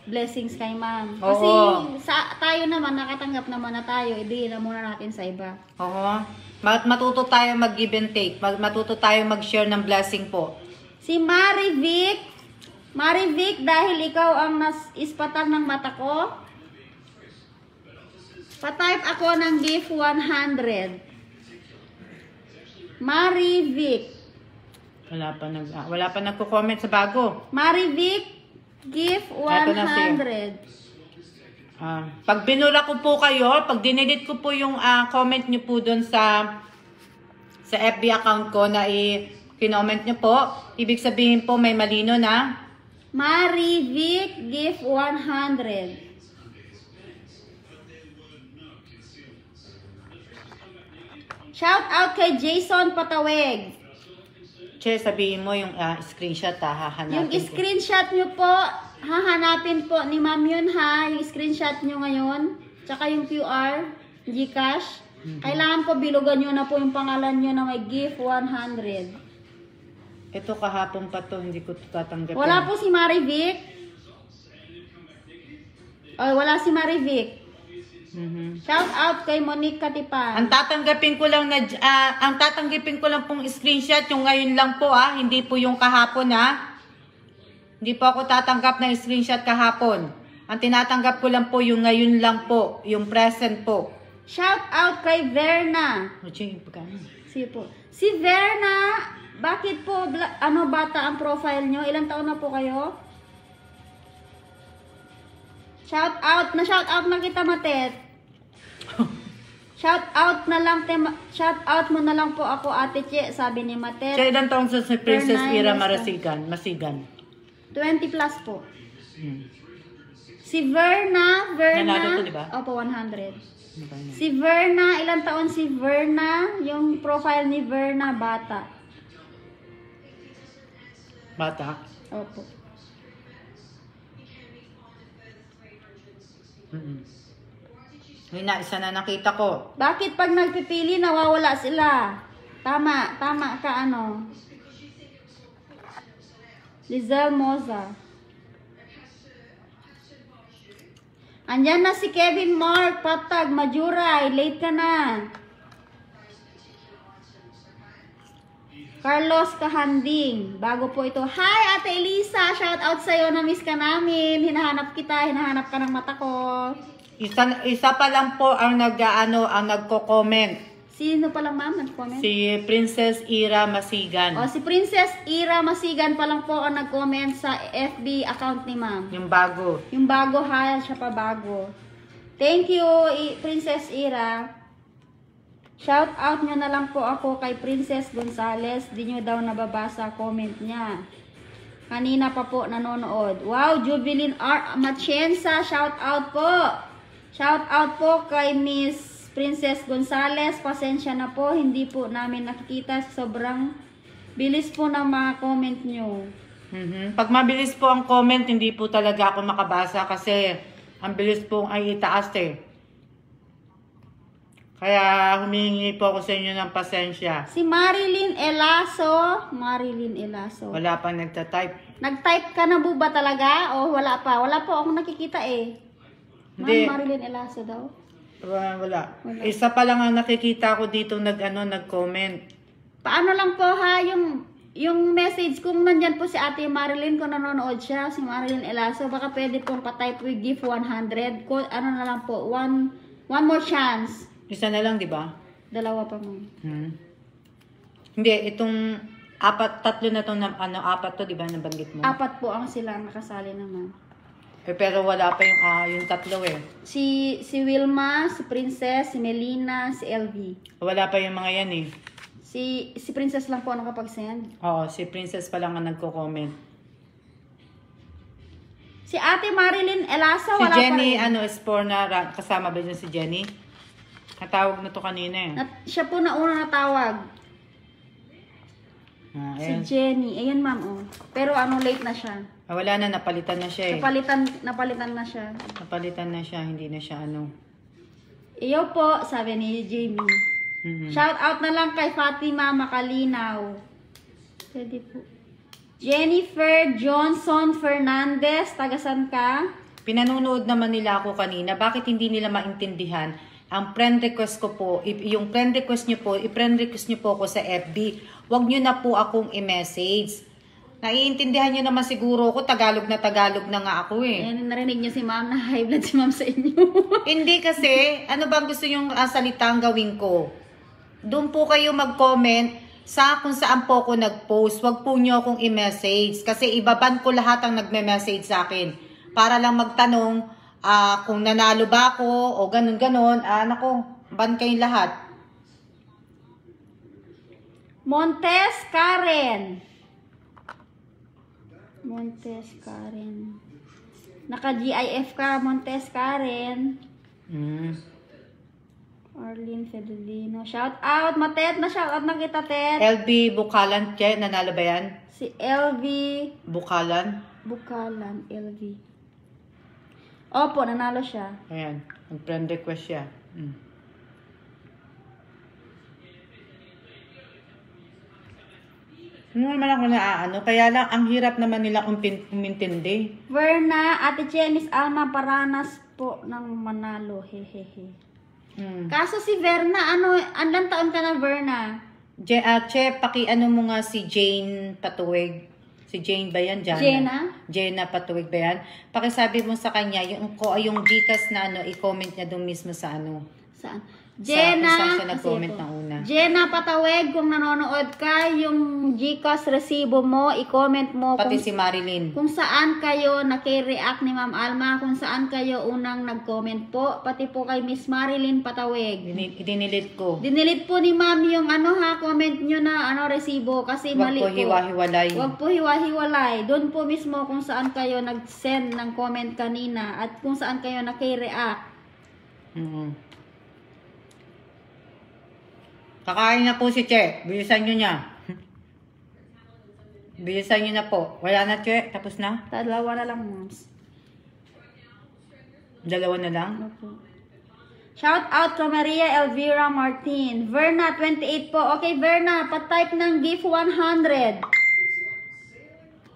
S2: blessings kay ma'am. Kasi tayo naman, nakatanggap naman na tayo, hindi na muna natin sa iba.
S1: Oo. Matuto tayo mag-give and take. Matuto tayo mag-share ng blessing po.
S2: Si Marivic, dahil ikaw ang ispatang ng mata ko, patype ako ng gift 100. Marivic.
S1: Wala pa nagko-comment sa bago.
S2: Marivic, gift 100.
S1: Pag binura ko po kayo, pag dinedit ko po yung comment nyo po doon sa FB account ko na i-comment nyo po, ibig sabihin po may malino na.
S2: Marivic, gift 100. Shout out kay Jason Pataweg.
S1: Che, sabihin mo yung screenshot hahanapin.
S2: Yung screenshot nyo po, hahanapin po ni ma'am yun ha. Yung screenshot nyo ngayon. Tsaka yung QR, Gcash. Kailangan po bilugan nyo na po yung pangalan nyo na may gift 100.
S1: Ito kahapon pa to, hindi ko tatanggapin.
S2: Wala po si Marivic. Wala si Marivic. Shout out kay Monique Katipan.
S1: Ang tatanggapin ko lang pong screenshot yung ngayon lang po hindi po yung kahapon Hindi po ako tatanggap ng screenshot kahapon. Ang tinatanggap ko lang po yung ngayon lang po, yung present po.
S2: Shout out kay Verna. Sige po. Si Verna, bakit po bata ang profile nyo? Ilang taon na po kayo? Shout out na kita, Matet. Shout out mo na lang po ako, Ate Che, sabi ni Matet.
S1: Siya ilang taon sa si Princess Ira Masigan?
S2: 20 plus po. Si Verna.
S1: Nanalo to, di ba?
S2: Opo, 100. Si Verna, ilang taon si Verna? Yung profile ni Verna, bata.
S1: Bata?
S2: Opo.
S1: Ngayon isa na nakita ko.
S2: Bakit pag nagpipili, nawawala sila? Tama ka Lizelle Moza. Andyan na si Kevin Mark, Patag, Majuray, late ka na. Carlos Kahanding, bago po ito. Hi Ate Elisa, shout out sa'yo, na-miss ka namin. Hinahanap ka ng mata ko.
S1: Isa pa lang po ang nagko-comment.
S2: Sino pa lang ma'am nag-comment?
S1: Si Princess Ira Masigan.
S2: Si Princess Ira Masigan pa lang po ang nag-comment sa FB account ni ma'am.
S1: Yung bago.
S2: Yung bago, siya pa bago. Thank you, Princess Ira. Shout out nyo na lang po ako kay Princess Gonzales. Di nyo daw nababasa comment niya. Kanina pa po nanonood. Wow, Jubilin R. Matienza, shout out po. Shout out po kay Miss Princess Gonzales. Pasensya na po, hindi po namin nakikita. Sobrang bilis po ng mga comment nyo.
S1: Pag mabilis po ang comment, hindi po talaga ako makabasa kasi ang bilis po ay itaas Kaya humihingi po ako sa inyo ng pasensya.
S2: Si Marilyn Elaso.
S1: Wala pang nagtatype.
S2: Nag-type ka na ba talaga? O wala pa? Wala po akong nakikita
S1: Hindi.
S2: Ma'am Marilyn Elaso daw?
S1: Wala. Isa pa lang ang nakikita ko dito nag-comment.
S2: Paano lang po yung message kung nandyan po si Ate Marilyn, kung nanonood siya, si Marilyn Elaso, baka pwede pong patype with gift 100. Ano na lang po, one more chance.
S1: Isa na lang, di ba?
S2: Dalawa pa mo.
S1: Hindi, itong tatlo na itong, apat to, di ba, nabanggit mo?
S2: 4 po ang sila nakasali naman.
S1: Pero wala pa yung tatlo
S2: Si Wilma, si Princess, si Melina, si LV.
S1: Wala pa yung mga yan
S2: Si Princess lang po nakapag-send.
S1: Oo, si Princess pa lang ang nagko-comment.
S2: Si Ate Marilyn Elasa,
S1: Si
S2: wala
S1: Jenny,
S2: pa rin.
S1: Esporna, kasama ba dyan si Jenny? Natawag na to kanina eh.
S2: Siya po na una natawag.
S1: Ah,
S2: Si
S1: ayan.
S2: Jenny. Ayan, ma'am, oh. Pero late na siya.
S1: Ah, wala na, napalitan na siya eh.
S2: Napalitan na siya.
S1: Napalitan na siya, hindi na siya ano.
S2: Iyo po, sabi ni Jamie.
S1: Mhm.
S2: Shout out na lang kay Fatima Makalinaw. Pwede po. Jennifer Johnson Fernandez, tagasan ka?
S1: Pinanonood naman nila ako kanina. Bakit hindi nila maintindihan? Ang friend request ko po, yung friend request nyo po, i-friend request nyo po ako sa FB. Huwag nyo na po akong i-message. Naiintindihan nyo naman siguro ko, Tagalog na nga ako eh.
S2: Ayan, narinig niyo si ma'am na high blood si ma'am sa inyo.
S1: Hindi kasi, ano bang gusto yung salitang gawin ko? Doon po kayo mag-comment sa kung saan po ako nag-post. Huwag po nyo akong i-message. Kasi ibaban ko lahat ang nagme-message sa akin. Para lang magtanong kung nanalo ba ako o ganun-ganon. Nako, ban kayong lahat.
S2: Montes Karen. Montes Karen. Naka-GIF ka, Montes Karen. Arlene Fedelino. Shout out, Matet. Na-shout out na kita, Tet.
S1: LB Bukalan, Che, nanalo ba yan?
S2: Si LV
S1: Bukalan.
S2: Bukalan, LV. Opo, nanalo siya.
S1: Ayan, ang friend request siya. Ano naman ako na kaya lang ang hirap naman nila umintindi.
S2: Verna, Ate Chenis Alma Paranas po ng Manalo. Hehehe. Kaso si Verna, anong taon ka na, Verna?
S1: Che, paki-ano mo nga si Jane Patuwig. Si Jane ba yan? Jena Patuwig ba yan? Pakisabi mo sa kanya, yung Gcash na i-comment niya doon mismo sa
S2: Saan?
S1: kung saan siya nag-comment
S2: po.
S1: ng una.
S2: Jenna Pataweg, kung nanonood ka, yung Gcash resibo mo, i-comment mo
S1: Pati si Marilyn.
S2: kung saan kayo naki-react ni Ma'am Alma, kung saan kayo unang nag-comment po, pati po kay Miss Marilyn Pataweg.
S1: Dinilit ko.
S2: Dinilit po ni Ma'am yung comment nyo na resibo kasi
S1: Wag
S2: mali
S1: po hiwa-hiwalay.
S2: Huwag po hiwa-hiwalay. Doon po mismo kung saan kayo nag-send ng comment kanina at kung saan kayo naki-react.
S1: Kakain na po si Che. Bilisan nyo niya. Bilisan nyo na po. Wala na, Che. Tapos na?
S2: Dalawa na lang, moms.
S1: Dalawa na lang?
S2: Opo. Shout out to Maria Elvira Martin. Verna, 28 po. Okay, Verna, pa-type ng gift 100.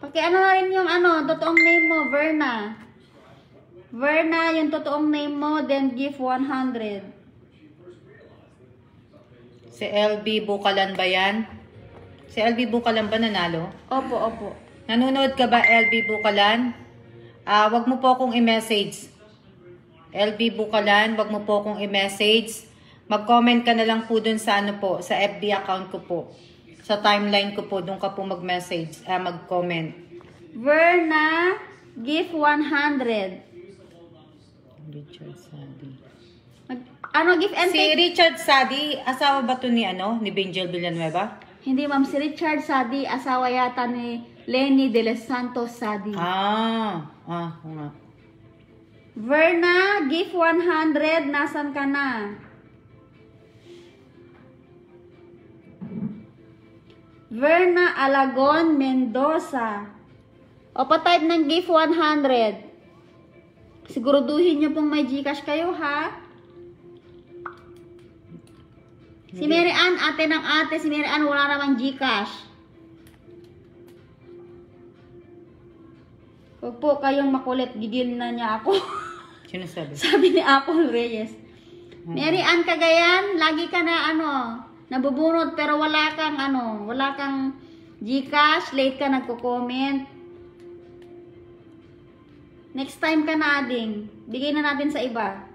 S2: Paki-ano na rin yung totoong name mo, Verna. Verna, yung totoong name mo, then gift 100.
S1: Si LB Bukalan ba yan? Si LB Bukalan ba nanalo?
S2: Opo, opo.
S1: Nanonood ka ba, LB Bukalan? Wag mo po akong i-message. LB Bukalan, wag mo po akong i-message. Mag-comment ka na lang po dun sa sa FB account ko po. Sa timeline ko po, dun ka po mag-message, mag-comment.
S2: Verna, gift 100.
S1: Richard Sadi.
S2: Gift and
S1: Si
S2: take?
S1: Richard Sadi, asawa ba to ni Benjel Villanueva?
S2: Hindi, ma'am. Si Richard Sadi, asawa yata ni Lenny De Los Santos Sadi.
S1: Nga.
S2: Verna, gift 100. Nasaan ka na? Verna Alagon Mendoza. O, pa-type ng gift 100. Siguraduhin nyo pong may Gcash kayo, ha? Si Mary Ann, ate ng ate. Si Mary Ann, wala namang Gcash. Huwag po kayong makulit. Gigil na niya ako.
S1: Sino sabi?
S2: Sabi ni Apple Reyes. Mary Ann Cagayan, lagi ka na nabubunot pero wala kang Gcash, late ka nagko-comment. Next time ka na, ading. Bigay na natin sa iba.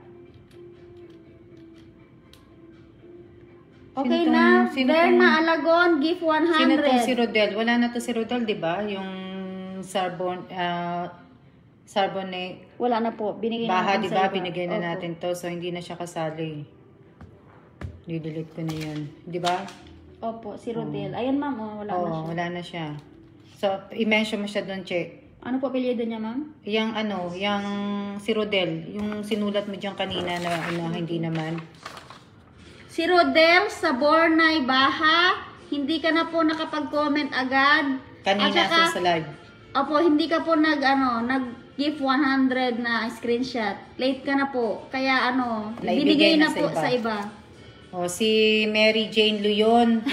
S2: Okay na. Verna Alagon, gift 100.
S1: Sino tong si Rodel? Wala na to si Rodel, di ba? Yung Sarbonne.
S2: Wala na po. Binigay
S1: Baha,
S2: natin
S1: di
S2: sa
S1: ba?
S2: iba.
S1: Binigay na
S2: Opo.
S1: natin to. So, hindi na siya kasali. Didelete ko na yun. Di ba?
S2: Opo, si Rodel. Ayan, ma'am. Wala na siya.
S1: Wala na siya. So, i-mention mo siya doon, Che.
S2: Ano po apelyido niya, ma'am?
S1: Yung ano, yung si Rodel, yung sinulat mo dyan kanina na ano, hindi naman.
S2: Si Rodel sa Bornay Baha, hindi ka na po nakapag-comment agad.
S1: Kanina
S2: At saka,
S1: sa live.
S2: opo, hindi ka po nag-gift 100 na screenshot. Late ka na po. Kaya
S1: Naibigay
S2: binigay
S1: na
S2: na
S1: sa
S2: po
S1: iba.
S2: sa iba.
S1: O, si Mary Jane Luyon.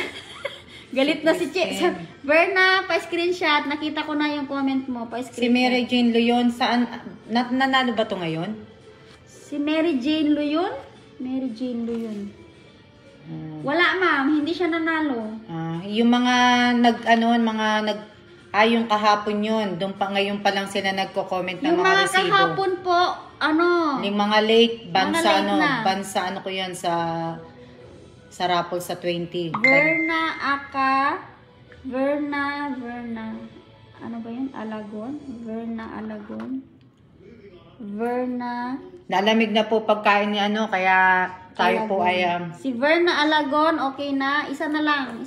S2: Galit na si Che. Berna, pa-screenshot. Nakita ko na yung comment mo. Pa-screenshot.
S1: Si Mary Jane Luyon, saan, nanalo ba to ngayon?
S2: Si Mary Jane Luyon? Mary Jane Luyon. Wala, ma'am. Hindi siya nanalo.
S1: Yung mga yung kahapon yun. Doon pa ngayon pa lang sila nagko-comment ng
S2: Yung
S1: mga
S2: mga
S1: resibo.
S2: kahapon po,
S1: Yung mga late, bansa
S2: Mga late na.
S1: bansa ko yan sa raffle sa 20.
S2: Verna Aka, Verna, ano ba yun? Alagon? Verna Alagon. Verna
S1: Nalamig na po pagkain ni kaya tayo po
S2: Alagon.
S1: ay
S2: Si Verna Alagon, okay na. Isa na lang.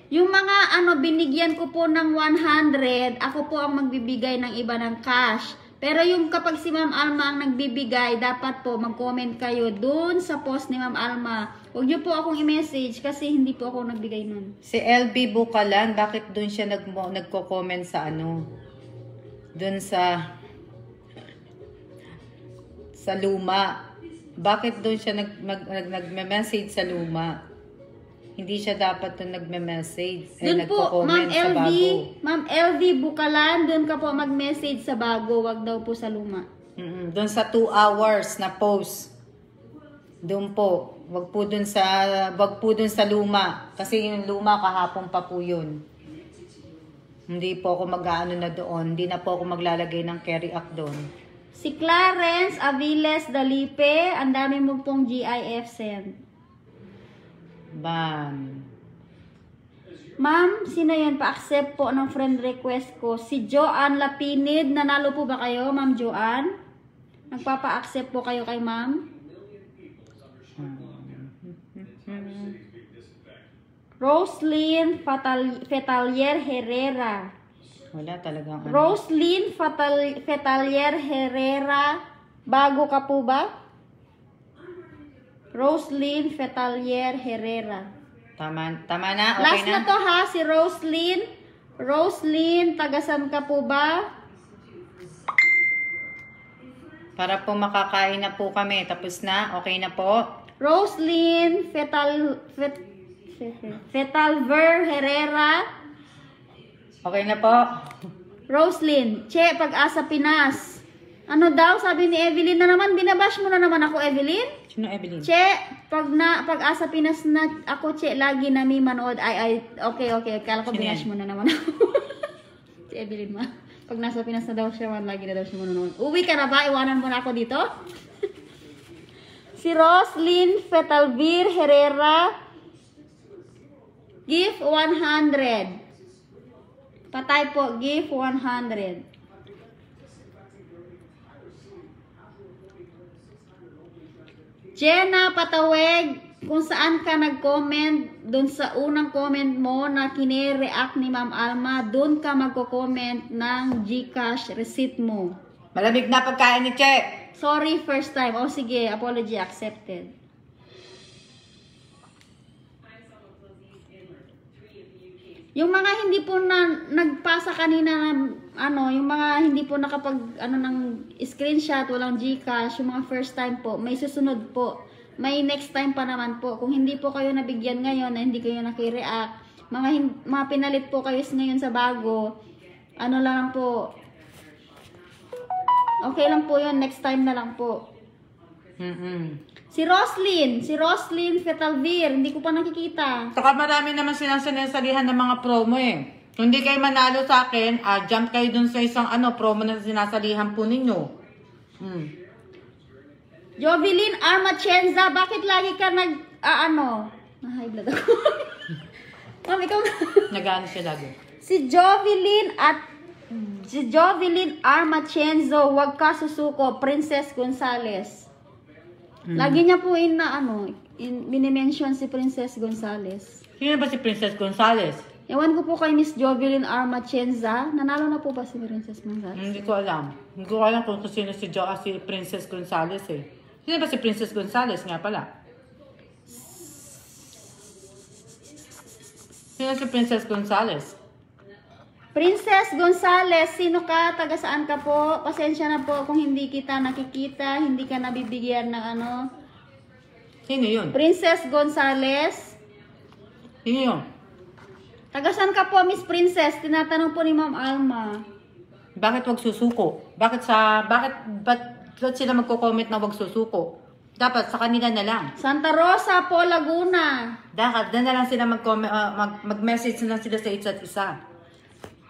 S2: Yung mga binigyan ko po ng 100, ako po ang magbibigay ng iba ng cash. Pero yung kapag si Ma'am Alma ang nagbibigay, dapat po mag-comment kayo dun sa post ni Ma'am Alma. Huwag niyo po akong i-message kasi hindi po ako nagbigay nun.
S1: si LB Bukalan, bakit doon siya nagko-comment sa doon sa luma? Bakit doon siya nagme-message sa luma? Hindi siya dapat doon nagme-message.
S2: Doon po,
S1: nagko-comment sa bago.
S2: Ma'am LV Bukalan, doon ka po mag-message sa bago, wag daw po sa luma.
S1: Doon sa 2 hours na post. Doon po. Wag po doon sa luma. Kasi yung luma kahapon pa po yun. Hindi po ako mag-aano na doon. Hindi na po ako maglalagay ng carry up doon.
S2: Si Clarence Aviles Dalipe, ang dami mo pong GIF send.
S1: Ban.
S2: Ma'am, sino yun? Pa-accept po ng friend request ko. Si Joanne Lapinid. Nanalo po ba kayo, Ma'am Joanne? Nagpapa-accept po kayo kay Ma'am? Roslyn Fetalier Herrera.
S1: Wala talagang
S2: Roslyn Fetalier Herrera. Bago ka po ba? Roslyn Fetalier Herrera.
S1: Tama na? Okay
S2: Last na to ha, si Roslyn. Roslyn, tagasan ka po ba?
S1: Para po makakain na po kami. Tapos na? Okay na po?
S2: Roslyn Fetalver Herrera.
S1: Okay na po?
S2: Roslyn, Che, Pag-asa Pinas. Ano daw, sabi ni Evelyn na naman, binabash mo na naman ako, Evelyn?
S1: Sino Evelyn?
S2: Che, Pag-asa Pinas na ako, Che, lagi na may manood. Okay. Kala ko
S1: Sino
S2: binash
S1: yan?
S2: mo na naman ako. Si Evelyn ma. Pag nasa Pinas na daw siya, lagi na daw siya manonood. Uwi ka na ba? Iwanan mo na ako dito? Si Roslyn Fetalvir Herrera. Gift 100. Patay po, gift 100. Jenna Pataweg, kung saan ka nag-comment, dun sa unang comment mo na kine-react ni Ma'am Alma, dun ka magko-comment ng GCash receipt mo.
S1: Malamig na pagkain ni Che.
S2: Sorry, first time. O sige, apology accepted. Yung mga hindi po na nagpasa kanina na yung mga hindi po nakapag ng screenshot, walang GCash, yung mga first time po, may susunod po. May next time pa naman po. Kung hindi po kayo nabigyan ngayon na hindi kayo naki-react, mga pinalit po kayo ngayon sa bago, lang po. Okay lang po 'yun, next time na lang po. Si Roslyn Fetalvir, hindi ko pa nakikita.
S1: Saka marami naman silang sinasalihan ng mga promo eh. Kung hindi kayo manalo sa akin, jump kayo dun sa isang promo na sinasalihan po ninyo.
S2: Jovelyn Armachenza, bakit lagi ka high blood ako. Ma'am, ikaw
S1: Nag-ano siya lagi.
S2: Si Jovelyn Armachenzo, wag ka susuko, Princess Gonzales. Lagi niya po minimension si Princess Gonzales.
S1: Sino ba si Princess Gonzales?
S2: Ewan ko po kay Miss Jovelyn R. Machenza. Nanalo na po ba si Princess Gonzales?
S1: Hindi ko alam. Hindi ko alam kung sino si Princess Gonzales eh. Sino ba si Princess Gonzales nga pala? Sino si Princess Gonzales?
S2: Princess Gonzales, sino ka? Taga saan ka po? Pasensya na po kung hindi kita nakikita, hindi ka nabibigyan ng ano.
S1: Sino yun?
S2: Princess Gonzales.
S1: Sino yun?
S2: Taga saan ka po, Miss Princess? Tinatanong po ni Ma'am Alma.
S1: Bakit wag susuko? Ba't sila magko-comment na wag susuko? Dapat sa kanila na lang.
S2: Santa Rosa po, Laguna.
S1: Dapat na lang sila mag-message na lang sila sa isa't isa.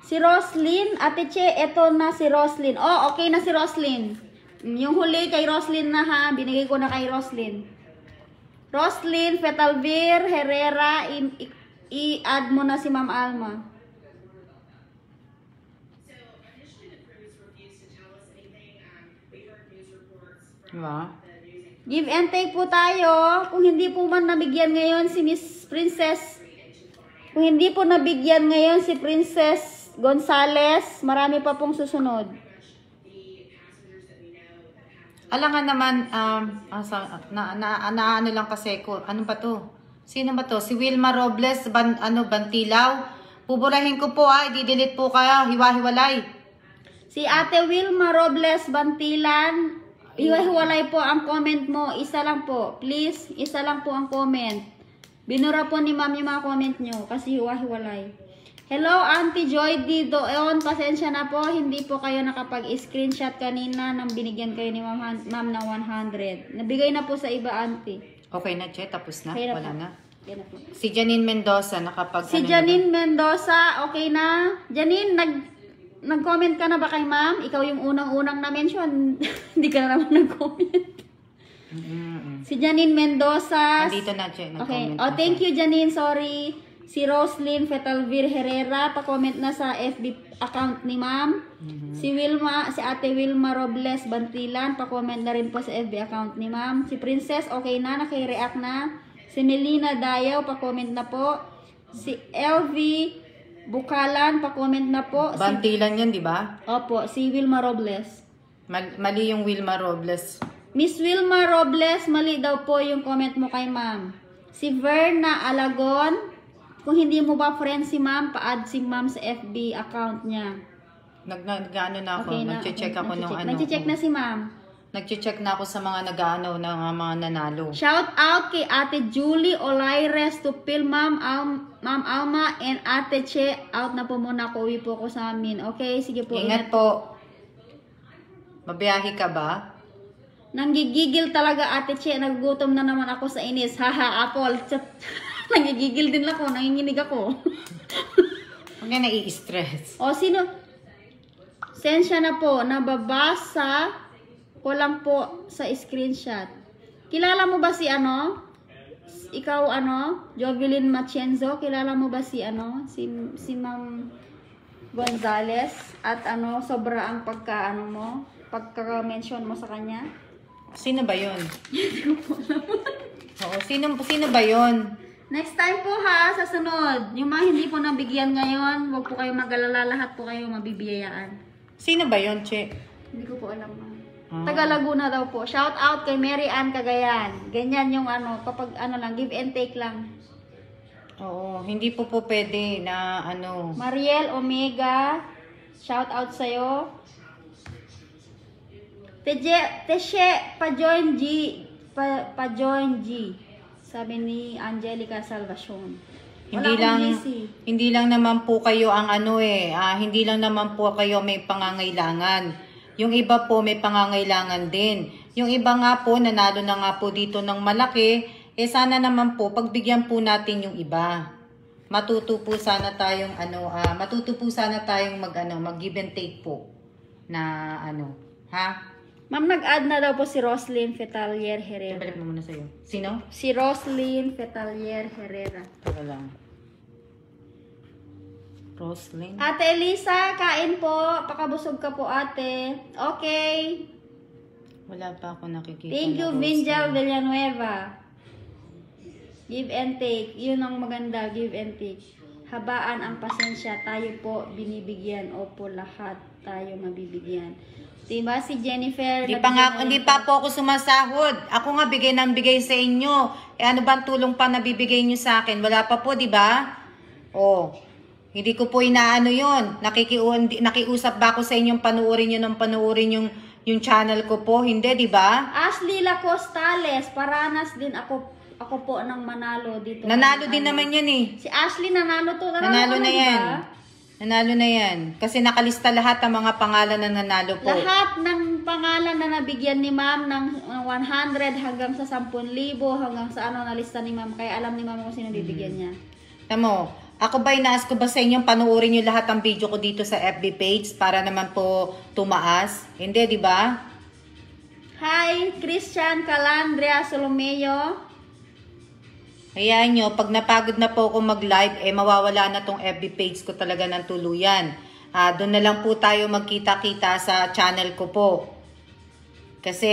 S2: Si Roslyn, Ate Che, eto na si Roslyn. Oh, okay na si Roslyn. Yung huli kay Roslyn na ha, binigay ko na kay Roslyn. Roslyn, Fetalvir, Herrera, i-add mo na si Ma'am Alma.
S1: Diba?
S2: Give and take po tayo. Kung hindi po man nabigyan ngayon si Miss Princess, kung hindi po nabigyan ngayon si Princess Gonzales, marami pa pong susunod.
S1: Alam nga naman, ano lang kasi ko, ano ba to? Sino ba to? Si Wilma Robles, Bantilaw. Pupurahin ko po i-delete po kayo, hiwa-hiwalay.
S2: Si Ate Wilma Robles Bantilan, hiwa-hiwalay po ang comment mo. Isa lang po. Please, isa lang po ang comment. Binura po ni ma'am yung mga comment nyo kasi hiwa-hiwalay. Hello, Auntie Joy D. Doon. Pasensya na po. Hindi po kayo nakapag-screenshot kanina nang binigyan kayo ni ma'am ng 100. Nabigay na po sa iba, Auntie.
S1: Okay na, Che. Tapos na.
S2: Okay na
S1: Wala
S2: po.
S1: na.
S2: Yan na po.
S1: Si Janine Mendoza,
S2: Si Janine Mendoza, okay na. Janine, nag-comment ka na ba kay ma'am? Ikaw yung unang-unang na-mention. Hindi ka na naman nag-comment. Si Janine Mendoza.
S1: Nandito na, Che.
S2: Okay.
S1: Nag-comment
S2: Oh,
S1: na
S2: thank
S1: siya.
S2: you, Janine. Sorry. Si Roslyn Fetalvir Herrera, pa-comment na sa FB account ni ma'am. Si Ate Wilma Robles Bantilan, pa-comment na rin po sa FB account ni ma'am. Si Princess, okay na, naki-react na. Si Melina Dayaw, pa-comment na po. Si LV Bukalan, pa-comment na po.
S1: Bantilan yan, di ba?
S2: Opo, si Wilma Robles.
S1: Mali yung Wilma Robles.
S2: Miss Wilma Robles, mali daw po yung comment mo kay ma'am. Si Verna Alagon, kung hindi mo ba friend si ma'am, pa-add si ma'am sa FB account niya.
S1: Nag-ano na ako,
S2: Okay na.
S1: nag-check ako nung ano.
S2: Nag-check na si ma'am.
S1: Nag-check na ako sa mga nag-ano, ng mga nanalo.
S2: Shout out kay Ate Julie Olaires to Pil Ma'am Alma and Ate Che. Out na po muna ako. Uwi po ako sa amin. Okay, sige po.
S1: Ingat po. Mabiyahe ka ba?
S2: Nanggigigil talaga Ate Che. Nagugutom na naman ako sa inis. Haha, Apple. Nanggigigil din ako. Nanginginig ako.
S1: Huwag ka nai-stress.
S2: O, sino? Sensya na po. Nababasa ko lang po sa screenshot. Kilala mo ba si ano? Ikaw ano? Jovelyn Machenzo? Kilala mo ba si ano? Si Ma'am Gonzales? At ano? Sobra ang pagka-ano mo? Pagka-mention mo sa kanya?
S1: Sino ba yun? Oo, sino ba yun?
S2: Next time po ha, sa sunod. Yung mga hindi po nabigyan ngayon, huwag po kayo mag-alala, lahat po kayo mabibiyayaan.
S1: Sino ba yun, Che?
S2: Hindi ko po alam.
S1: Ah.
S2: Taga Laguna daw po. Shout out kay Mary Ann Cagayan. Ganyan yung ano, kapag ano lang, give and take lang.
S1: Oo, hindi po pwede na ano.
S2: Mariel Omega, shout out sa'yo. Teshe, pa-join G. Sabi ni Angelica Salvacion.
S1: Hindi lang naman po kayo ang ano hindi lang naman po kayo may pangangailangan. Yung iba po may pangangailangan din. Yung iba nga po nanalo na nga po dito ng malaki, sana naman po pagbigyan po natin yung iba. Matuto po sana tayong mag give and take po na ha?
S2: Ma'am, nag-add na daw po si Roslyn Fetalier Herrera.
S1: Balik mo muna sa'yo. Sino?
S2: Si Roslyn Fetalier Herrera.
S1: Teka lang. Roslyn?
S2: Ate Elisa, kain po. Pakabusog ka po, ate. Okay.
S1: Wala pa ako nakikita.
S2: Thank you,
S1: na
S2: Vinjal
S1: Roslyn.
S2: Villanueva. Give and take. Yun ang maganda, give and take. habaan ang pasensya. Tayo po binibigyan. Opo, lahat tayo mabibigyan. Diba si Jennifer?
S1: Hindi pa po ako sumasahod. Ako nga bigay ng bigay sa inyo. Ano ba ang tulong pa na bibigay nyo sa akin? Wala pa po, di ba? Oh, hindi ko po inaano yun. Nakiusap ba ako sa inyong panuorin yung channel ko po? Hindi, di ba?
S2: Ashley Lacostales, paranas din ako po ng manalo dito.
S1: Nanalo din naman yan eh.
S2: Si Ashley nanalo to.
S1: Nanalo na yan. Nanalo na yan. Kasi nakalista lahat ang mga pangalan na nanalo po.
S2: Lahat ng pangalan na nabigyan ni ma'am ng 100 hanggang sa 10,000 hanggang sa ano nalista ni ma'am. Kaya alam ni ma'am kung sino bibigyan niya.
S1: Tamo, ako ba inaas ko ba sa inyong panoorin nyo lahat ng video ko dito sa FB page para naman po tumaas? Hindi, di ba?
S2: Hi, Christian Calandria Solomeo.
S1: Hayaan nyo, pag napagod na po ako mag-live, mawawala na tong FB page ko talaga ng tuluyan. Doon na lang po tayo magkita-kita sa channel ko po. Kasi,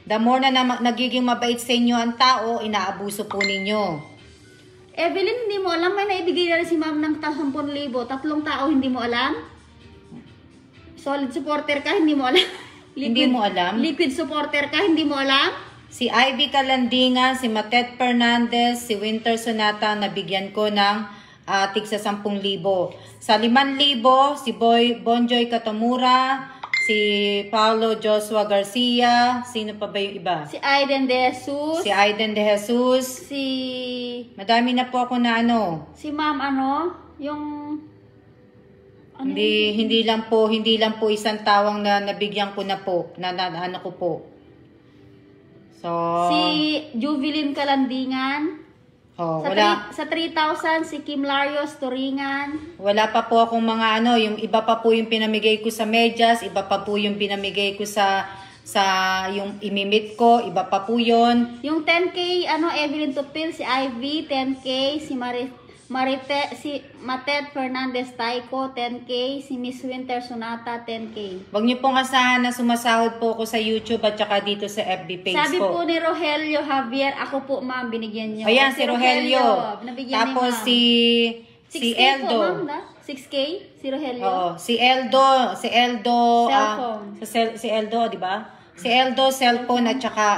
S1: the more na nagiging mabait sa inyo ang tao, inaabuso po ninyo.
S2: Evelyn, hindi mo alam, may naibigay na rin si ma'am ng 10,000. 3 tao, hindi mo alam? Solid supporter ka, hindi mo alam?
S1: Hindi mo alam?
S2: Liquid supporter ka, hindi mo alam?
S1: Si Ivy Calandinga, si Matet Fernandez, si Winter Sonata, nabigyan ko ng tig sa 10,000. Sa 5,000, si Bonjoy Katamura, si Paulo Joshua Garcia, sino pa ba yung iba?
S2: Si Aiden De Jesus.
S1: Si Aiden De Jesus.
S2: Si...
S1: Madami na po ako na ano.
S2: Si ma'am yung...
S1: Hindi lang po isang tawang na nabigyan ko na po, ano ko po. So,
S2: si Jubilin Kalandingan.
S1: Wala.
S2: Sa 3,000, si Kim Larios Turingan.
S1: Wala pa po akong mga yung iba pa po yung pinamigay ko sa medyas, iba pa po yung pinamigay ko sa yung imimit ko, iba pa po yun.
S2: Yung 10K, Evelyn Tupil, si Ivy, 10K, si si Matet Fernandez Taiko, 10K. Si Miss Winter Sonata, 10K.
S1: Huwag niyo pong asahan na sumasahod po ako sa YouTube at saka dito sa FB page
S2: Sabi
S1: po.
S2: po ni Rogelio Javier, ako po ma'am, binigyan niyo.
S1: Ayan, si Rogelio. Tapos si Eldo.
S2: Po, ma'am, 6K? Si Rogelio?
S1: Oo, si Eldo.
S2: Cellphone.
S1: Si Eldo, di ba? Si Eldo, cellphone at saka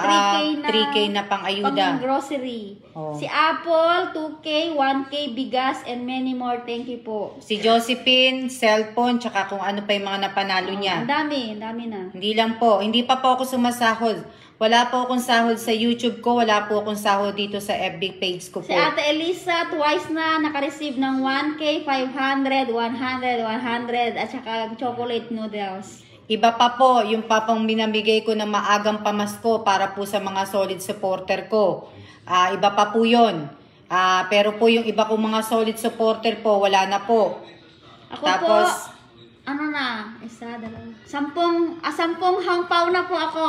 S1: 3K na pang-ayuda.
S2: Pang-grocery.
S1: Oh.
S2: Si Apple, 2K, 1K, bigas, and many more. Thank you po.
S1: Si Josephine, cellphone, tsaka kung ano pa yung mga napanalo niya.
S2: Ang dami na.
S1: Hindi lang po. Hindi pa po ako sumasahod. Wala po akong sahod sa YouTube ko. Wala po akong sahod dito sa FB page ko po.
S2: Si Ate Elisa, twice na naka-receive ng 1K, 500, 100, 100, at saka chocolate noodles.
S1: Iba pa po, yung papang binamigay ko ng maagang pamasko para po sa mga solid supporter ko. Iba pa po yun. Pero po yung iba kong mga solid supporter po, wala na po.
S2: Ako
S1: Tapos,
S2: po, isa, dalawa. 10 hangpaw na po ako.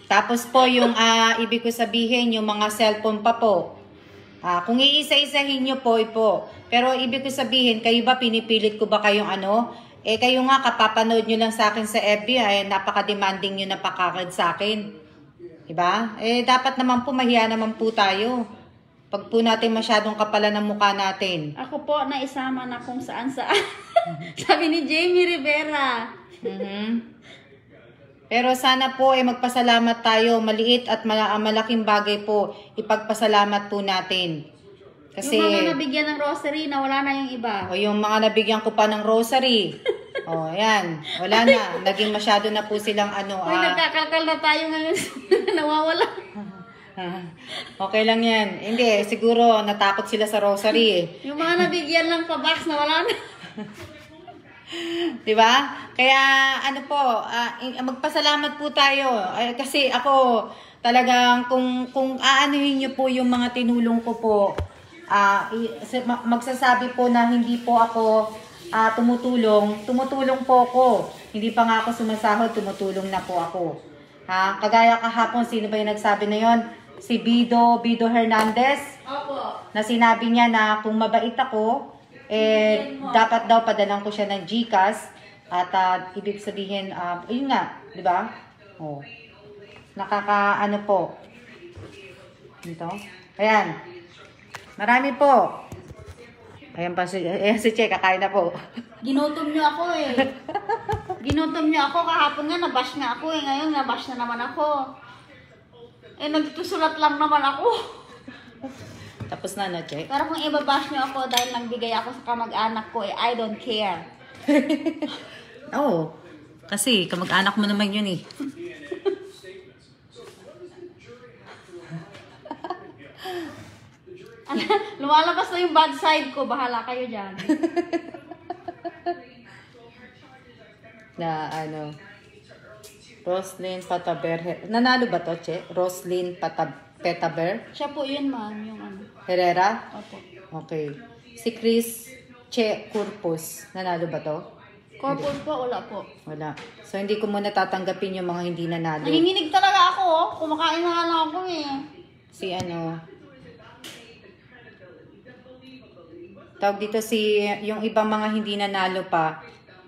S1: Tapos po yung ibig ko sabihin, yung mga cellphone pa po. Kung iisa-isahin nyo po, Pero ibig ko sabihin, kayo ba pinipilit ko ba kayong kayo nga, kapapanood nyo lang sa akin sa FB, napaka-demanding nyo na pakakad sa akin. Diba? Dapat naman po, mahiya naman po tayo. Pag po natin masyadong kapalan ng mukha natin.
S2: Ako po, naisama na kung saan-saan. Sabi ni Jamie Rivera.
S1: Pero sana po, magpasalamat tayo. Maliit at malaking bagay po, ipagpasalamat po natin. Kasi,
S2: yung mga nabigyan ng rosary na wala na yung iba.
S1: O yung mga nabigyan ko pa ng rosary. Ayan. Wala na. Naging masyado na po silang
S2: nagkakalkal na tayo ngayon. Nawawala.
S1: Okay lang yan. Hindi, siguro natakot sila sa rosary
S2: Yung mga nabigyan lang pa box na wala na.
S1: Diba? Kaya magpasalamat po tayo. Kasi ako talagang kung aanuhin niyo po yung mga tinulong ko po, magsasabi po na hindi po ako tumutulong po ako. Hindi pa nga ako sumasahod, tumutulong na po ako. Kagaya kahapon, sino ba yung nagsabi na yon? Si Bido Hernandez.
S2: Opo.
S1: Na sinabi niya na kung mabait ako, dapat daw padalang ko siya ng GCash. At ibig sabihin, yun nga, di ba? Po. Ito. Ayan. Marami po. Ayan pa si Che, kakain na po.
S2: Ginutom niyo ako eh. Ginutom niyo ako. Kahapon nga, nabash nga ako eh. Ngayon, nabash na naman ako. Eh, nagtusulat lang naman ako.
S1: Tapos na, no, Che?
S2: Pero kung ibabash niyo ako dahil nagbigay ako sa kamag-anak ko, eh, I don't care.
S1: Oo. Kasi, kamag-anak mo naman yun eh.
S2: Lumalabas na yung bad side ko. Bahala kayo dyan.
S1: Na ano, Roslyn Pataber. Nanalo ba to, Che? Roslyn Petaber?
S2: Siya po yun, ma'am. Yung ano.
S1: Herrera?
S2: Opo.
S1: Okay. Si Chris Che Corpus. Nanalo ba to?
S2: Corpus po, wala po.
S1: Wala. So, hindi ko muna tatanggapin yung mga hindi nanalo.
S2: Nanginginig talaga ako, oh. Kumakain na nga lang ako eh.
S1: Si ano, tawag dito si, yung ibang mga hindi nanalo pa,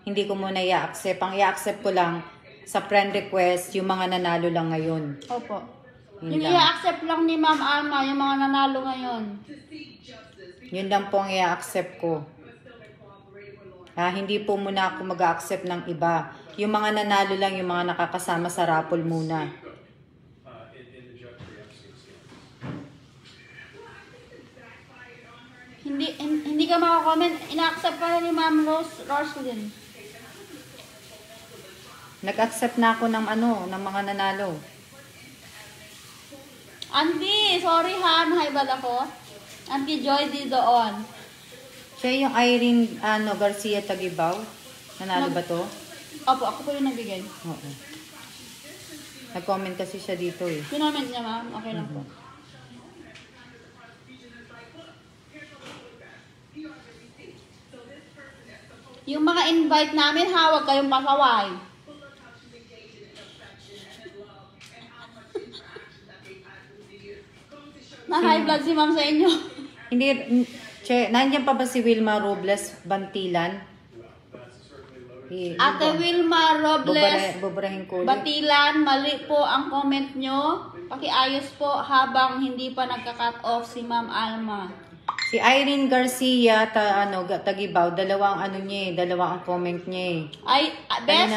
S1: hindi ko muna i-accept. Ang i-accept ko lang sa friend request, yung mga nanalo lang ngayon.
S2: Opo.
S1: Yun
S2: Yung
S1: lang.
S2: i-accept lang ni Ma'am Alma, yung mga nanalo ngayon.
S1: Yun lang po ang i-accept ko. Hindi po muna ako mag-accept ng iba. Yung mga nanalo lang, yung mga nakakasama sa raffle muna.
S2: Hindi ka makakomment. Ina-accept pa rin ni Ma'am Roslyn.
S1: Nag-accept na ako ng ano, ng mga nanalo.
S2: Auntie, sorry ha, nahaibad ako. Auntie Joy di doon.
S1: Siya yung Irene Garcia Tagibaw. Nanalo ba to?
S2: Opo, ako po yung nagbigay.
S1: Oo. Nag-comment kasi siya dito eh.
S2: Pinoment niya, ma'am. Okay lang po. Yung mga invite namin, ha, huwag kayong pasaway. Na-high blood si ma'am sa inyo.
S1: Hindi, Che, nandiyan pa ba si Wilma Robles Bantilan?
S2: Ate Wilma Robles
S1: Buburahin ko ulit.
S2: Batilan, mali po ang comment nyo. Pakiayos po habang hindi pa nagka-cut off si Ma'am Alma.
S1: Si Irene Garcia, Tagibaw, dalawang ano niya eh, dalawang ang comment niya eh.
S2: Ay, best,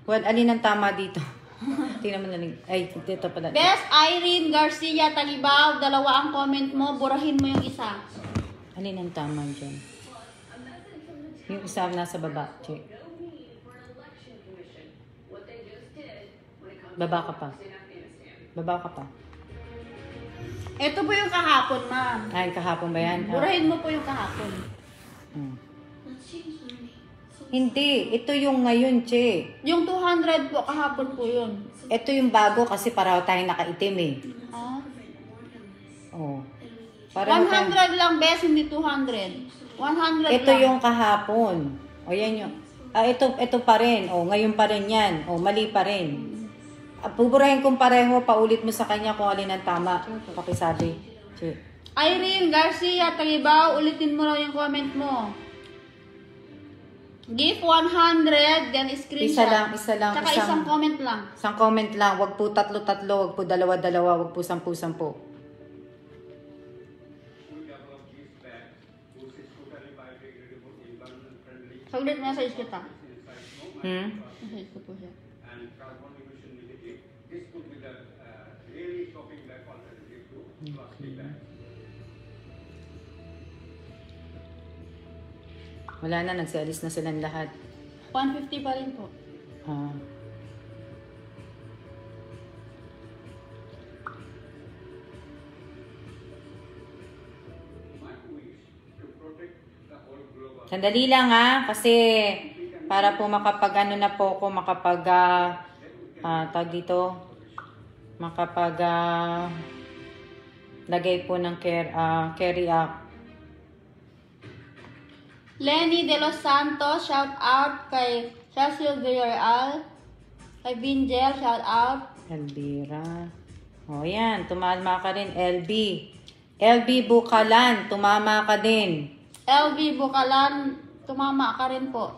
S1: Alin ang tama dito? Tingnan mo na lang. Ay, dito pala.
S2: Best Irene Garcia Tagibaw, dalawa ang comment mo, burahin mo yung isa.
S1: Alin ang tama dyan? Yung isa nasa baba, Che. Baba ka pa. Baba ka pa.
S2: Ito po yung kahapon, ma'am.
S1: Ay, kahapon ba yan?
S2: Burahin mo po yung kahapon.
S1: Hindi. Ito yung ngayon, Che.
S2: Yung 200 po, kahapon po yun.
S1: Ito yung bago kasi pareho tayong nakaitim eh.
S2: Ah?
S1: Oh.
S2: 100 lang, best, hindi 200. 100
S1: Ito
S2: lang.
S1: yung kahapon. O yan yung... ito pa rin. O, ngayon pa rin yan. O, mali pa rin. Buburahin kong pareho, paulit mo sa kanya kung alin ang tama. Pakisabi. Che.
S2: Irene Garcia Tagibaw, ulitin mo lang yung comment mo. Give 100, then screenshot.
S1: Isa lang.
S2: Tsaka isang comment lang.
S1: Isang comment lang. Wag po tatlo-tatlo. Wag po dalawa-dalawa. Wag po 10-10.
S2: Saglit, message kita. Message ko po siya. Wala na, nagsialis na silang lahat. 150 pa rin po.
S1: Ah. Sandali lang kasi para po makapag na po ako, tag dito, lagay po ng carry up.
S2: Lenny De Los Santos, shout out kay Cecil Villarreal. Kay Binjel, shout out.
S1: Elvira. O yan, tumama ka rin. LB Bukalan, tumama ka din.
S2: LV Bukalan, tumama ka rin po.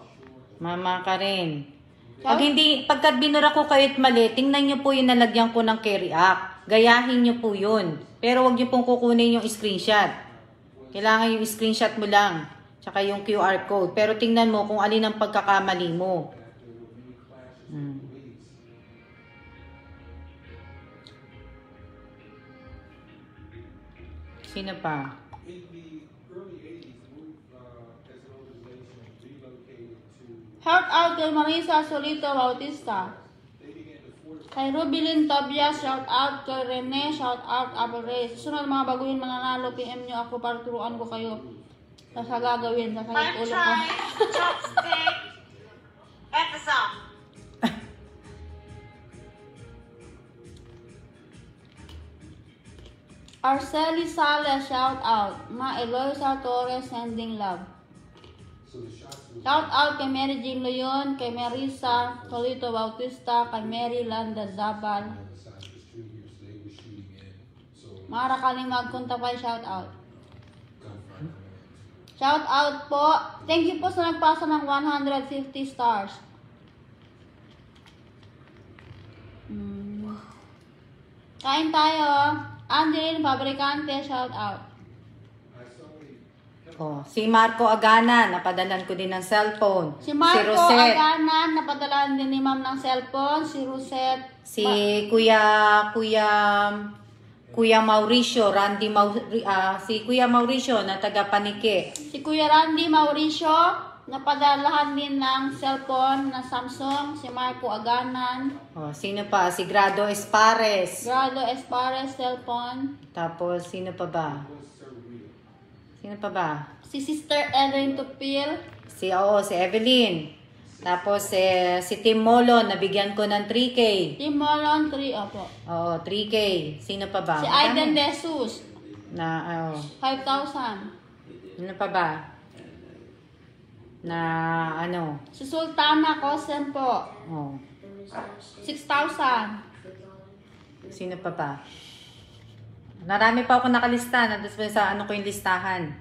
S1: Mama ka rin. Pagkat binura ko kayo at mali, tingnan nyo po yung nalagyan ko ng carry up. Gayahin nyo po yun. Pero wag nyo pong kukunin yung screenshot. Kailangan yung screenshot mo lang. Tsaka yung QR code. Pero tingnan mo kung alin ang pagkakamali mo. Sino pa?
S2: Shout out kay Marisa Solito Bautista. Kay Rubilin Tobias, shout out. Kay Rene, shout out. Apple Susunod mga baguhin mananalo, PM nyo ako para turuan ko kayo. Sa gagawin, sa kahit ulo ko.
S3: Chopstick. Episode.
S2: Arceli Sales, shout out. Ma Eloisa Torres, sending love. Shout out kay Mary Jean Leon, kay Marisa Solito Bautista, kay Mary Landa Zabal. Mara kaling magkuntapay, shout out. Shout out po. Thank you po sa nagpasa ng 150 stars. Kain tayo. Angeline Fabricante, shout out.
S1: Oh, si Marco Agana, napadalan ko din ng cellphone.
S2: Si Marco
S1: Rosette.
S2: Aganan, napadalan din ni ma'am ng cellphone. Si Rosette.
S1: Si Kuya Mauricio, si Kuya Mauricio na taga Panike.
S2: Si Kuya Randy Mauricio, napadalahan din ng cellphone na Samsung. Si Marco Aganan.
S1: Oh, sino pa? Si Grado Espares.
S2: Grado Espares, cellphone.
S1: Tapos, sino pa ba? Sino pa ba?
S2: Si Sister Erin Tupil.
S1: Si Evelyn. Tapos, si Tim Molo, nabigyan ko ng 3K.
S2: Tim Molon 3, opo.
S1: Oo, 3K. Sino pa ba?
S2: Si
S1: Madami.
S2: Aiden Jesus, 5,000.
S1: Sino pa ba?
S2: Si Sultana Kosen po,
S1: Oh.
S2: 6,000.
S1: Sino pa ba? Marami pa ako nakalista. Nandun sa ko yung listahan.